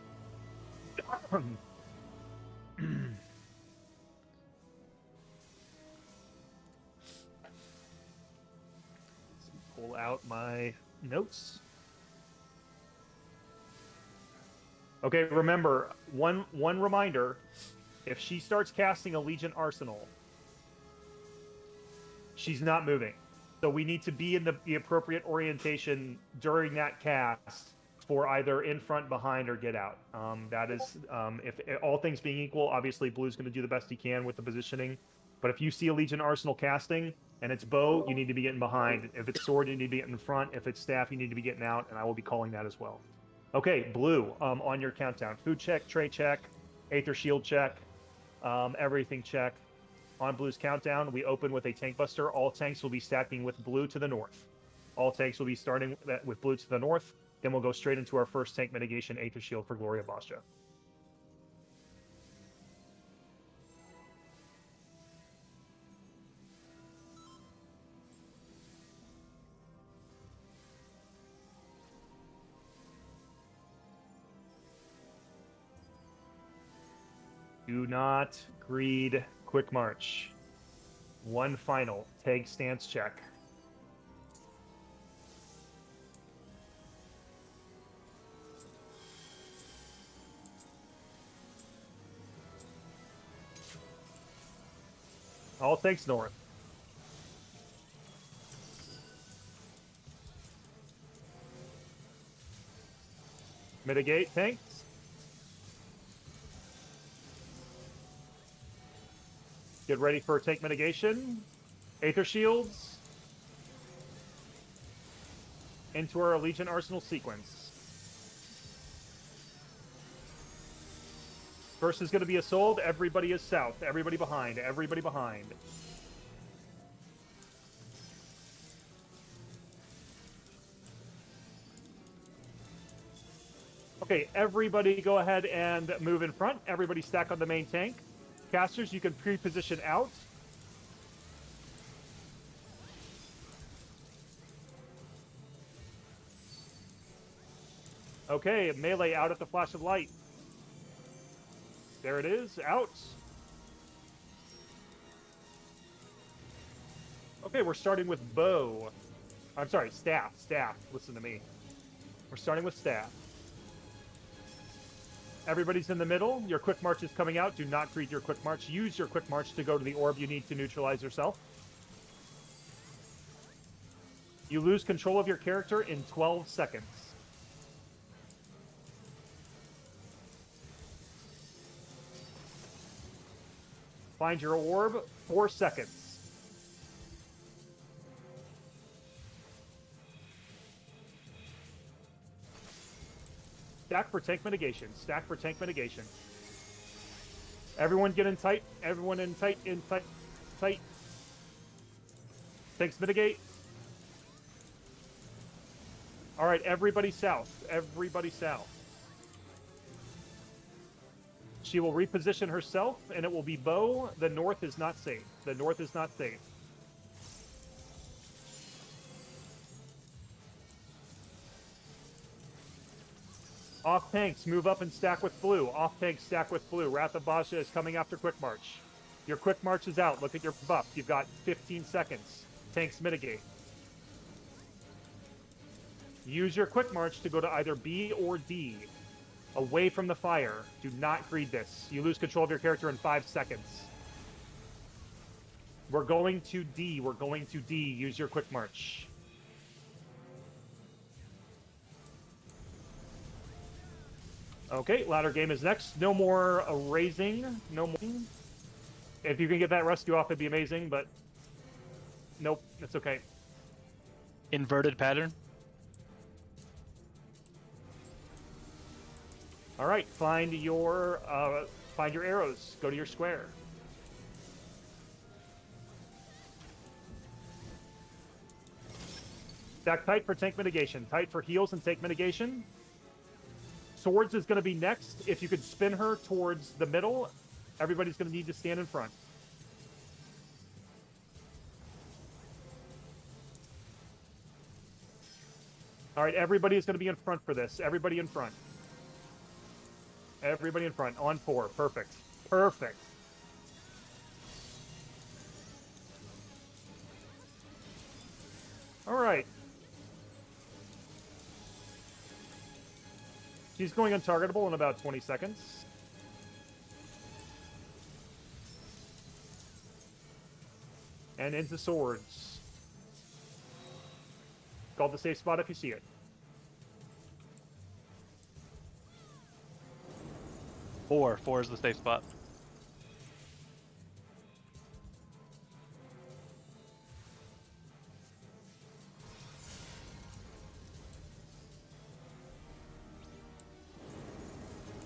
Pull out my notes. Okay, remember, one reminder, if she starts casting a Legion Arsenal, she's not moving. So we need to be in the appropriate orientation during that cast for either in front, behind, or get out. That is, if all things being equal, obviously Blue's going to do the best he can with the positioning. But if you see a Legion Arsenal casting, and it's bow, you need to be getting behind. If it's sword, you need to be getting in front. If it's staff, you need to be getting out, and I will be calling that as well. Okay, Blue, on your countdown. Food check, tray check, Aether Shield check, everything check. On Blue's countdown, we open with a tank buster. All tanks will be stacking with Blue to the north. All tanks will be starting with Blue to the north. Then we'll go straight into our first tank mitigation, Aether Shield for Gloria Bastia. Do not greed quick march. One final tag stance check. All tanks north. Mitigate tanks. Get ready for tank mitigation. Aether Shields. Into our Legion Arsenal sequence. First is going to be Assault. Everybody is south. Everybody behind. Everybody behind. Okay, everybody go ahead and move in front. Everybody stack on the main tank. Casters, you can pre-position out. Okay, melee out at the flash of light. There it is, out. Okay, we're starting with bow. I'm sorry, staff, listen to me. We're starting with staff. Everybody's in the middle. Your quick march is coming out. Do not greet your quick march. Use your quick march to go to the orb you need to neutralize yourself. You lose control of your character in 12 seconds. Find your orb, 4 seconds. Stack for tank mitigation. Stack for tank mitigation. Everyone get in tight. Everyone in tight, tight. Tanks mitigate. All right, everybody south. Everybody south. She will reposition herself, and it will be bow. The north is not safe. The north is not safe. Off tanks, move up and stack with blue. Off tanks, stack with blue. Wrath of Basha is coming after quick march. Your quick march is out. Look at your buff. You've got 15 seconds. Tanks mitigate. Use your quick march to go to either B or D. Away from the fire. Do not greed this. You lose control of your character in 5 seconds. We're going to D. We're going to D. Use your quick march. Okay, ladder game is next. No more raising. No more. If you can get that rescue off, it'd be amazing, but nope, it's okay. Inverted pattern. All right, find your arrows. Go to your square. Stack tight for tank mitigation. Tight for heals and tank mitigation. Swords is going to be next. If you could spin her towards the middle, everybody's going to need to stand in front. All right, everybody is going to be in front for this. Everybody in front. Everybody in front. On 4. Perfect. Perfect. All right. She's going untargetable in about 20 seconds. And into swords. Call the safe spot if you see it. Four is the safe spot.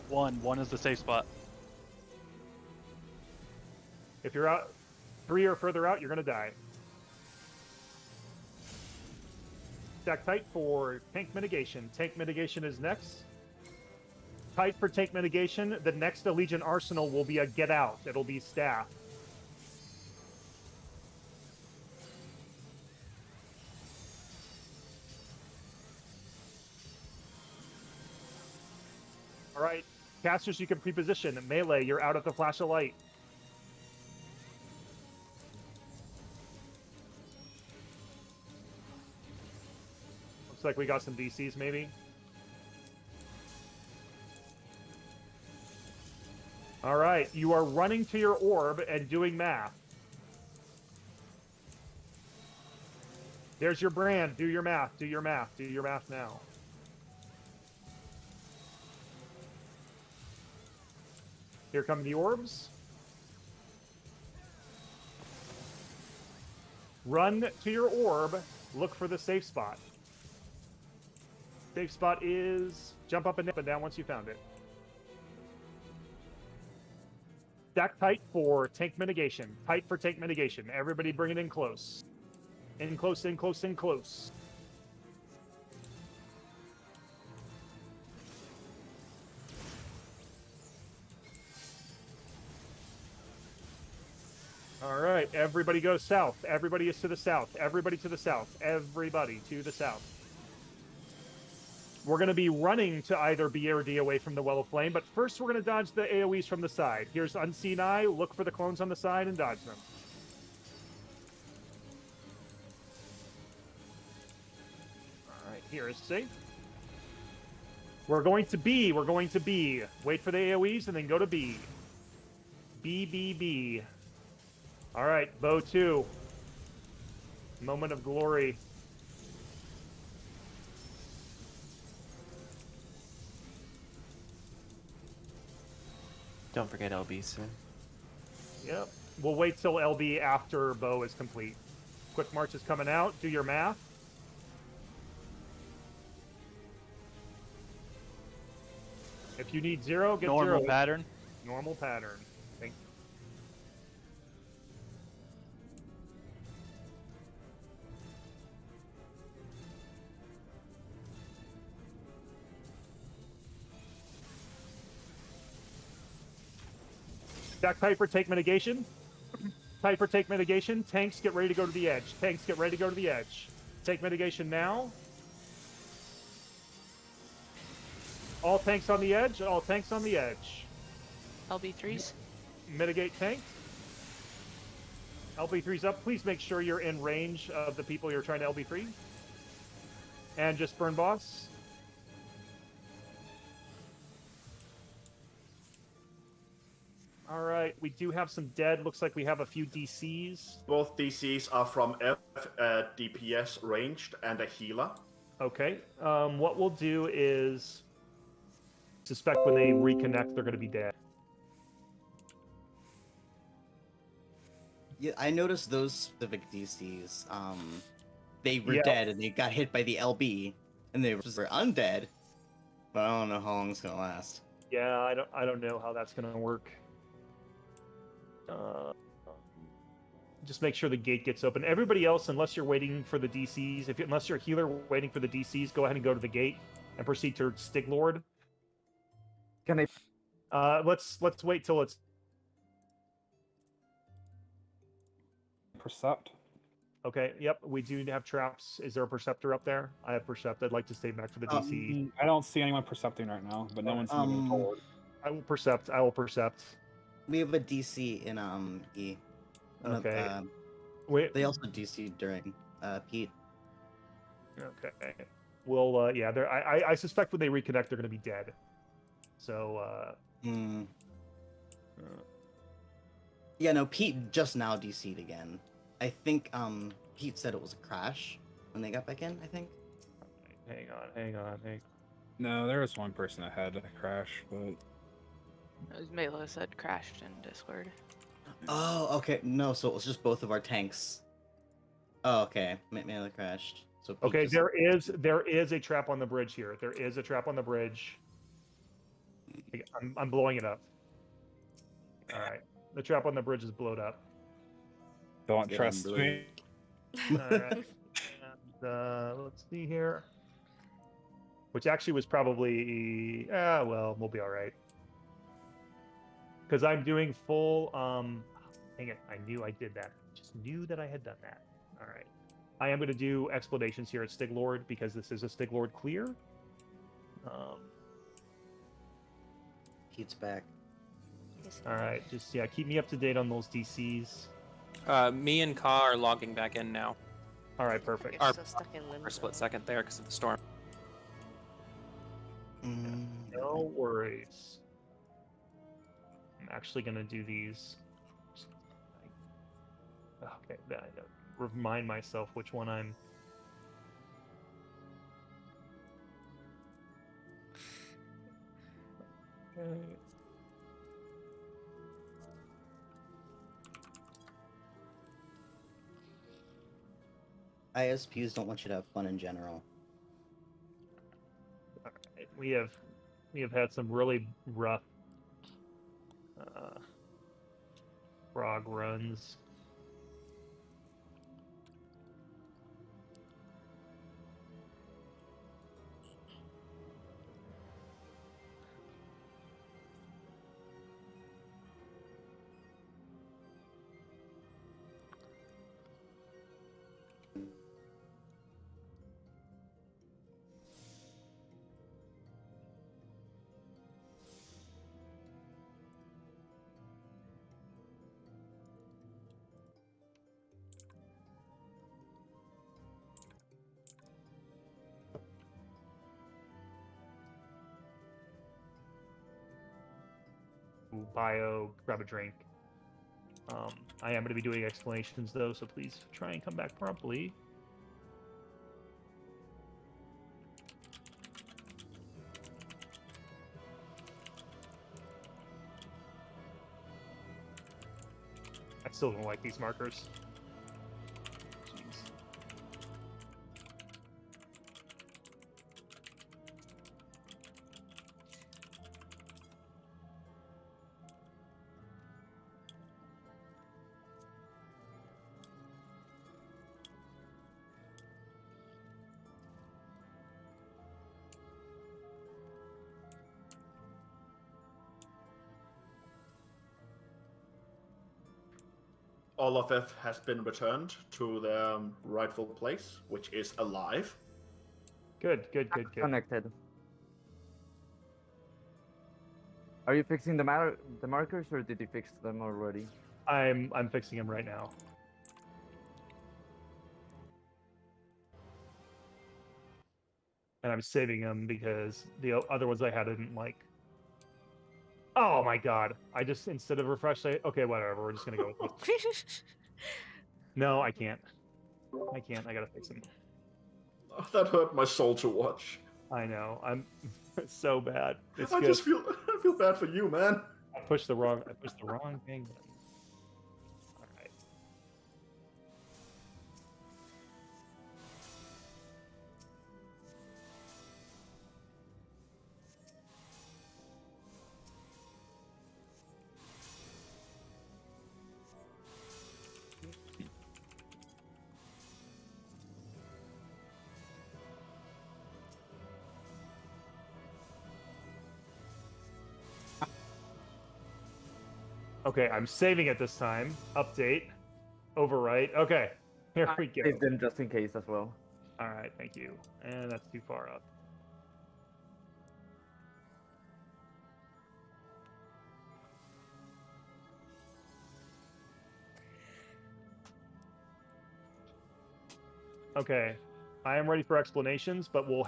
One is the safe spot. If you're out 3 or further out, you're going to die. Stack tight for tank mitigation. Tank mitigation is next. Tight for tank mitigation. The next Allegiant Arsenal will be a get out. It'll be staff. All right, casters, you can pre-position. Melee, you're out at the flash of light. Looks like we got some DCs, maybe. All right, you are running to your orb and doing math. There's your brand. Do your math. Do your math. Do your math now. Here come the orbs. Run to your orb. Look for the safe spot. Safe spot is jump up and down once you found it. Stack tight for tank mitigation. Tight for tank mitigation. Everybody bring it in close. In close, in close, in close. All right, everybody go south. Everybody is to the south. Everybody to the south. Everybody to the south. We're going to be running to either B or D away from the Well of Flame, but first we're going to dodge the AoEs from the side. Here's Unseen Eye. Look for the clones on the side and dodge them. All right, here is C. We're going to B. We're going to B. Wait for the AoEs and then go to B. B, B, B. All right, bow 2. Moment of glory. Don't forget LB soon. Yep. We'll wait till LB after bow is complete. Quick march is coming out. Do your math. If you need 0, get 0. Normal pattern. Normal pattern. Thank you. Stack tight for take mitigation. Tight for take mitigation. Tanks, get ready to go to the edge. Tanks, get ready to go to the edge. Take mitigation now. All tanks on the edge. All tanks on the edge. LB3s. Mitigate tank. LB3's up. Please make sure you're in range of the people you're trying to LB3. And just burn boss. All right, we do have some dead. Looks like we have a few DCs. Both DCs are from F, DPS ranged and a healer. Okay. What we'll do is suspect when they reconnect, they're going to be dead. Yeah, I noticed those specific DCs. They were dead and they got hit by the LB, and they were undead. But I don't know how long it's gonna last. Yeah, I don't know how that's going to work. Just make sure the gate gets open. Everybody else, unless you're waiting for the DCs, unless you're a healer waiting for the DCs, go ahead and go to the gate and proceed to Stiglord. Can I? Let's wait till it's. Percept. Okay, yep, we do have traps. Is there a Perceptor up there? I have Percept. I'd like to stay back for the DC. I don't see anyone percepting right now, but no one's moving forward. I will Percept. I will Percept. We have a DC in E. Okay. Wait. They also DC during Pete. Okay. Well, yeah, I suspect when they reconnect, they're going to be dead. So. Yeah, no, Pete just now DC'd again. I think Pete said it was a crash when they got back in, I think. Hang on. No, there was one person that had a crash, but... It was Mela said crashed in Discord. Oh, okay. No, so it was just both of our tanks. Oh, okay. Mela crashed. So Pete okay, just... there is a trap on the bridge here. There is a trap on the bridge. I'm blowing it up. All right. The trap on the bridge is blown up. Don't trust me. All right. And, let's see here. Which actually was probably... well, we'll be all right. Because I'm doing full... Dang it. I knew I did that. Just knew that I had done that. All right. I am going to do explanations here at Stiglord because this is a Stiglord clear. Pete's back. All right, just keep me up to date on those DCs. Me and Ka are logging back in now. All right, perfect. You're still stuck in limbo. Our split second there because of the storm. No worries. I'm actually gonna do these. Okay, I gotta remind myself which one I'm. Okay. ISPs don't want you to have fun in general. All right. We have had some really rough frog runs. Bio, grab a drink. I am going to be doing explanations though, so please try and come back promptly. I still don't like these markers. Jeez. All of F has been returned to their rightful place, which is alive. Good. Connected. Are you fixing the markers, or did you fix them already? I'm fixing them right now. And I'm saving them because the other ones I had I didn't like. Oh my god! I just instead of refresh, okay, whatever. We're just gonna go with this. No, I can't. I gotta fix them. Oh, that hurt my soul to watch. I know. I'm it's so bad. It's I good. just feel bad for you, man. I pushed the wrong thing. All right. Okay, I'm saving it this time. Update. Overwrite. Okay. Here we go. Save them just in case as well. All right, thank you. And that's too far up. Okay, I am ready for explanations, but we'll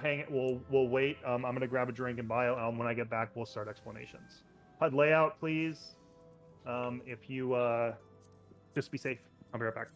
wait. I'm gonna grab a drink and bio, and when I get back, we'll start explanations. HUD layout, please. If you just be safe. I'll be right back.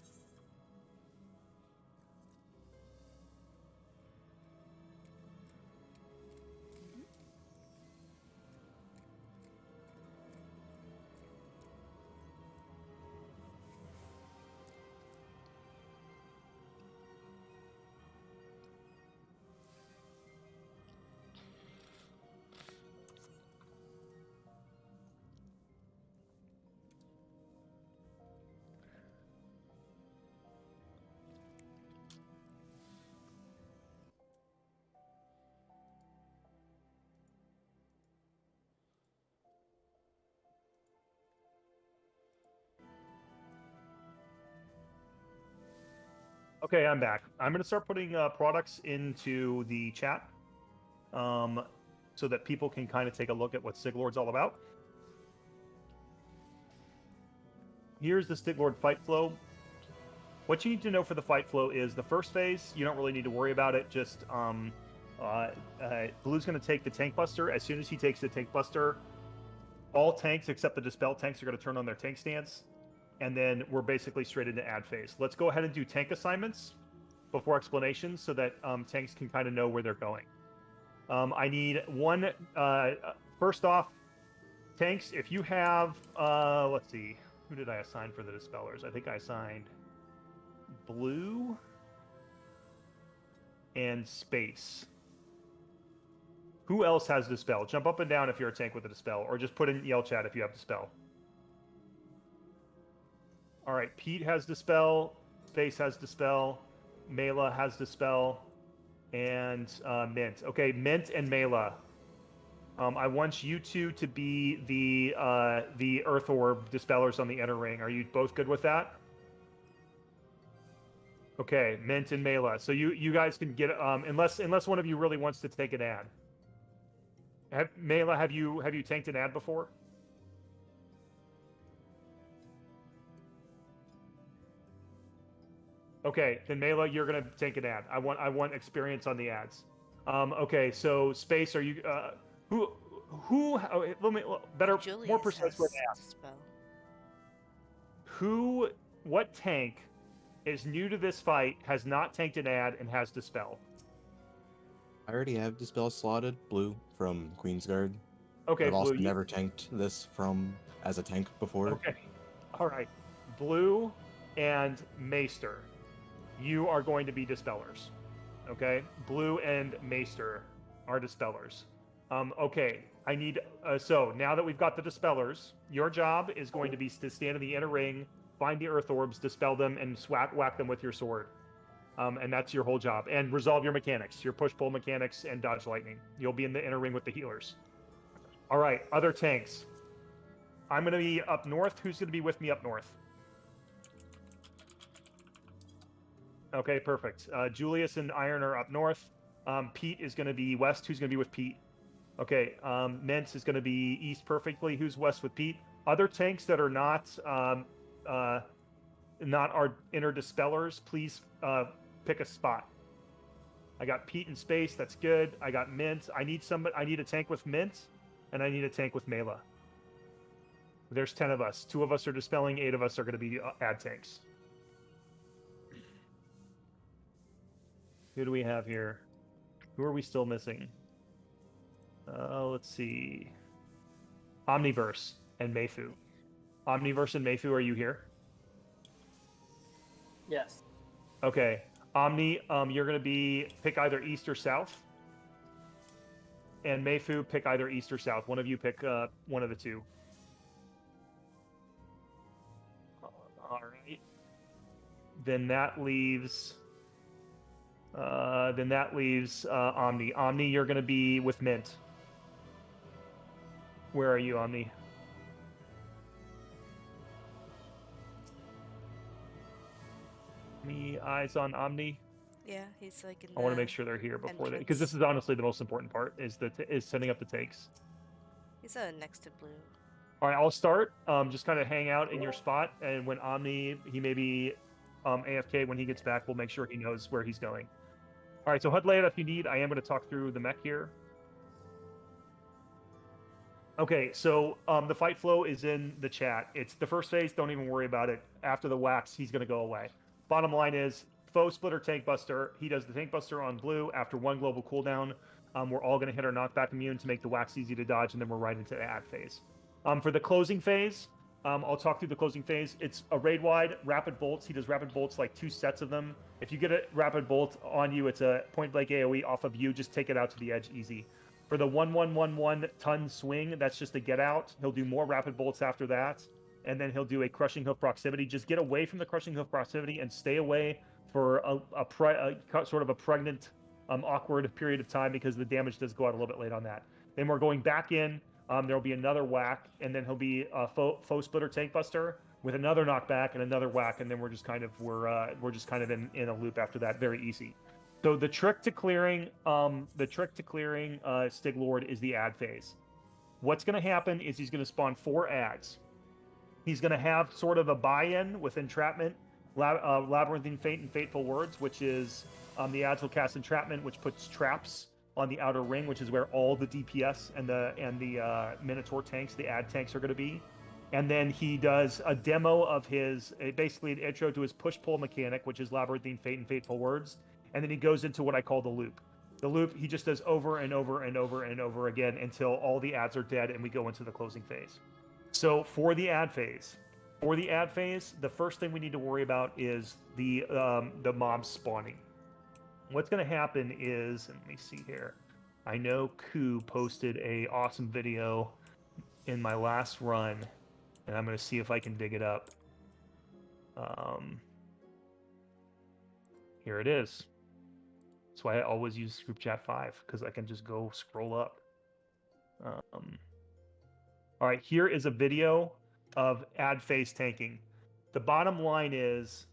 Okay, I'm back. I'm going to start putting products into the chat so that people can kind of take a look at what Siglord's all about. Here's the Stiglord fight flow. What you need to know for the fight flow is the first phase, you don't really need to worry about it. Just Blue's going to take the Tank Buster. As soon as he takes the Tank Buster, all tanks except the Dispel tanks are going to turn on their tank stance. And then we're basically straight into ad phase. Let's go ahead and do tank assignments before explanations so that tanks can kind of know where they're going. I need one, first off, tanks, if you have, let's see, who did I assign for the Dispellers? I think I assigned Blue and Space. Who else has Dispel? Jump up and down if you're a tank with a Dispel, or just put in yell chat if you have Dispel. All right, Pete has Dispel, Space has Dispel, Mela has Dispel, and Mint. Okay, Mint and Mela. I want you two to be the Earth Orb Dispellers on the Inner Ring. Are you both good with that? Okay, Mint and Mela. So you guys can get unless one of you really wants to take an ad. Mela, have you tanked an ad before? Okay, then Mela, you're gonna take an ad. I want experience on the ads. Okay, so Space, are you who? Let me better, Julius more precise way has to ask. Dispel. What tank is new to this fight, has not tanked an ad, and has Dispel? I already have Dispel slotted, Blue from Queensguard. Okay, I've also Blue, never tanked this as a tank before. Okay, all right. Blue and Maester, you are going to be Dispellers. Okay, Blue and Maester are Dispellers. Okay, I need so now that we've got the Dispellers, your job is going to be to stand in the inner ring, find the Earth Orbs, dispel them, and whack them with your sword. And that's your whole job. And resolve your mechanics, your push-pull mechanics, and dodge lightning. You'll be in the inner ring with the healers. All right, other tanks. I'm going to be up north. Who's going to be with me up north? Okay, perfect. Julius and Iron are up north. Pete is going to be west. Who's going to be with Pete? Okay, Mence is going to be east perfectly. Who's west with Pete? Other tanks that are not our inner dispellers, please pick a spot. I got Pete in Space. That's good. I got Mint. I need a tank with Mint, and I need a tank with Mela. There's 10 of us. 2 of us are dispelling. 8 of us are going to be ad tanks. Who do we have here? Who are we still missing? Let's see. Omniverse and Mayfu. Omniverse and Mayfu, are you here? Yes. Okay. Omni, you're going to pick either east or south. And Mayfu, pick either east or south. One of you pick one of the two. All right. Then that leaves Omni. Omni, you're going to be with Mint. Where are you, Omni? me eyes on Omni? Yeah, he's like in I want to the make sure they're here before they, because entrance. this is honestly the most important part is setting up the tanks. He's next to blue. All right, I'll start. Just kind of hang out in your spot, and when Omni, he may be AFK when he gets back, we'll make sure he knows where he's going. All right, so HUD layout if you need. I am going to talk through the mech here. Okay, so the fight flow is in the chat. It's the first phase. Don't even worry about it. After the wax, he's going to go away. Bottom line is, foe splitter tank buster. He does the tank buster on blue after 1 global cooldown. We're all going to hit our knockback immune to make the wax easy to dodge, and then we're right into the ad phase. For the closing phase, I'll talk through the closing phase. It's a raid wide rapid bolts. He does rapid bolts, like 2 sets of them. If you get a rapid bolt on you, it's a point blank AoE off of you. Just take it out to the edge easy. For the 1111 ton swing, that's just a get out. He'll do more rapid bolts after that, and then he'll do a crushing hoof proximity. Just get away from the crushing hoof proximity and stay away for a sort of a pregnant, awkward period of time, because the damage does go out a little bit late on that. Then we're going back in. There'll be another whack, and then he'll be a foe splitter tank buster with another knockback and another whack, and then we're just kind of in a loop after that. Very easy. So the trick to clearing Stig Lord is the ad phase. What's going to happen is he's going to spawn 4 ads. He's going to have sort of a buy-in with entrapment, labyrinthine fate, and fateful words, which is the ads will cast entrapment, which puts traps on the outer ring, which is where all the DPS and the Minotaur tanks, the ad tanks, are going to be. And then he does a demo of his, basically an intro to his push-pull mechanic, which is labyrinthine fate and fateful words. And then he goes into what I call the loop. The loop he just does over and over and over and over again until all the ads are dead and we go into the closing phase. So for the ad phase, the first thing we need to worry about is the mobs spawning. What's going to happen is, and let me see here. I know Ku posted a awesome video in my last run, and I'm going to see if I can dig it up. Here it is. That's why I always use group chat 5, because I can just go scroll up. All right, here is a video of ad phase tanking. The bottom line is,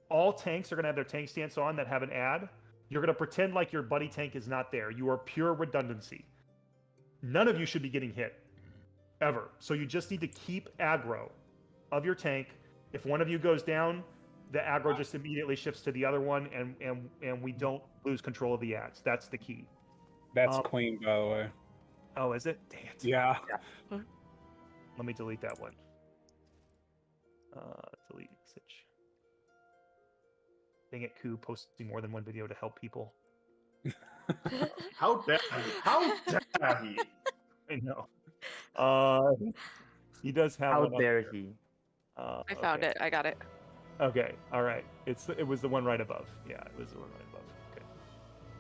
all tanks are going to have their tank stance on that have an ad. You're going to pretend like your buddy tank is not there. You are pure redundancy. None of you should be getting hit, ever. So you just need to keep aggro of your tank. If one of you goes down, the aggro just immediately shifts to the other one, and we don't lose control of the ads. That's the key. That's Queen, by the way. Oh, is it? Dang it. Yeah. Let me delete that one. Delete message. Dang it, Ku posting more than one video to help people. How dare he? How dare he? I know. He does have. How one dare he? I found it. I got it. Okay. All right. It was the one right above. Yeah, it was the one right above. Okay.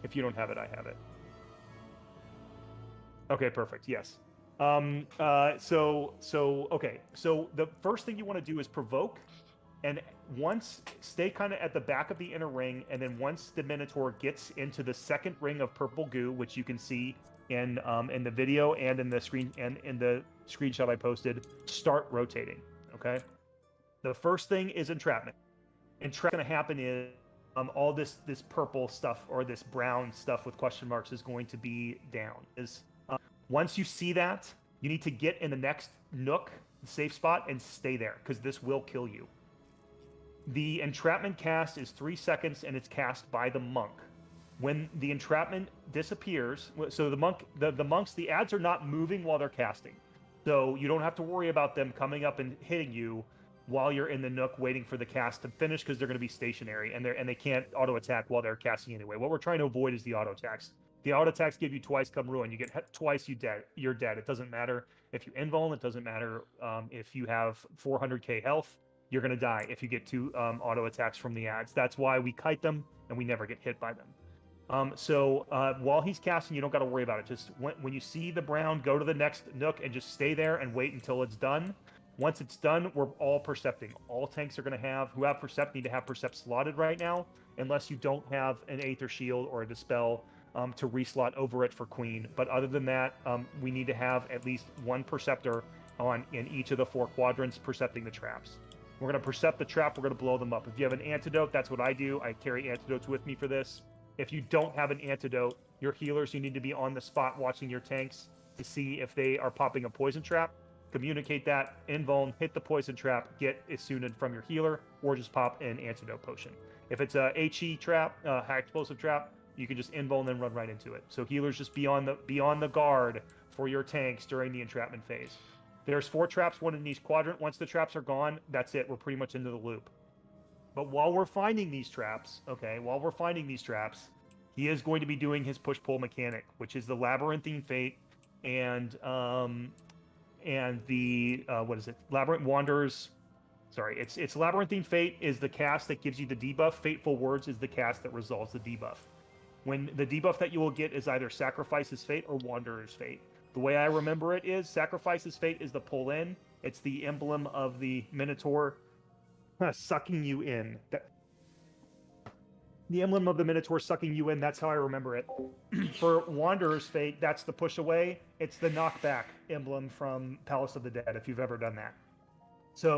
If you don't have it, I have it. Okay. Perfect. Yes. Okay. So the first thing you want to do is provoke, and stay kind of at the back of the inner ring, and then once the Minotaur gets into the second ring of purple goo, which you can see in the video and in the screenshot I posted, start rotating. Okay. The first thing is entrapment. Entrapment going to happen is all this purple stuff or this brown stuff with question marks is going to be down. Once you see that, you need to get in the next nook, safe spot, and stay there, because this will kill you. The entrapment cast is 3 seconds, and it's cast by the monk. When the entrapment disappears, so the monks, the ads are not moving while they're casting. So you don't have to worry about them coming up and hitting you while you're in the nook waiting for the cast to finish, because they're going to be stationary, and they can't auto attack while they're casting anyway. What we're trying to avoid is the auto attacks. The auto attacks give you twice come ruin. You get hit twice, you're dead. It doesn't matter if you invuln. It doesn't matter if you have 400k health. You're going to die if you get 2 auto attacks from the ads. That's why we kite them and we never get hit by them. So while he's casting, you don't got to worry about it. Just when you see the brown, go to the next nook and just stay there and wait until it's done. Once it's done, we're all percepting. All tanks are going to who have percept need to have percept slotted right now, unless you don't have an Aether Shield or a Dispel to reslot over it for Queen. But other than that, we need to have at least one Perceptor in each of the 4 quadrants percepting the traps. We're going to percept the trap. We're going to blow them up. If you have an antidote, that's what I do. I carry antidotes with me for this. If you don't have an antidote, your healers, you need to be on the spot watching your tanks to see if they are popping a poison trap. Communicate that, invuln, hit the poison trap, get Isuned from your healer, or just pop an antidote potion. If it's a HE trap, high explosive trap, you can just invuln and run right into it. So healers, just be on the guard for your tanks during the entrapment phase. There's 4 traps, 1 in each quadrant. Once the traps are gone, that's it. We're pretty much into the loop. But while we're finding these traps, he is going to be doing his push-pull mechanic, which is the Labyrinthine Fate and the what is it? Labyrinth Wanderers. Sorry, it's Labyrinthine Fate is the cast that gives you the debuff. Fateful Words is the cast that resolves the debuff. When the debuff that you will get is either Sacrifice's Fate or Wanderer's Fate. The way I remember it is Sacrifice's Fate is the pull in. It's the emblem of the Minotaur sucking you in. The emblem of the Minotaur sucking you in, that's how I remember it. For Wanderer's Fate, that's the push away. It's the knockback emblem from Palace of the Dead, if you've ever done that.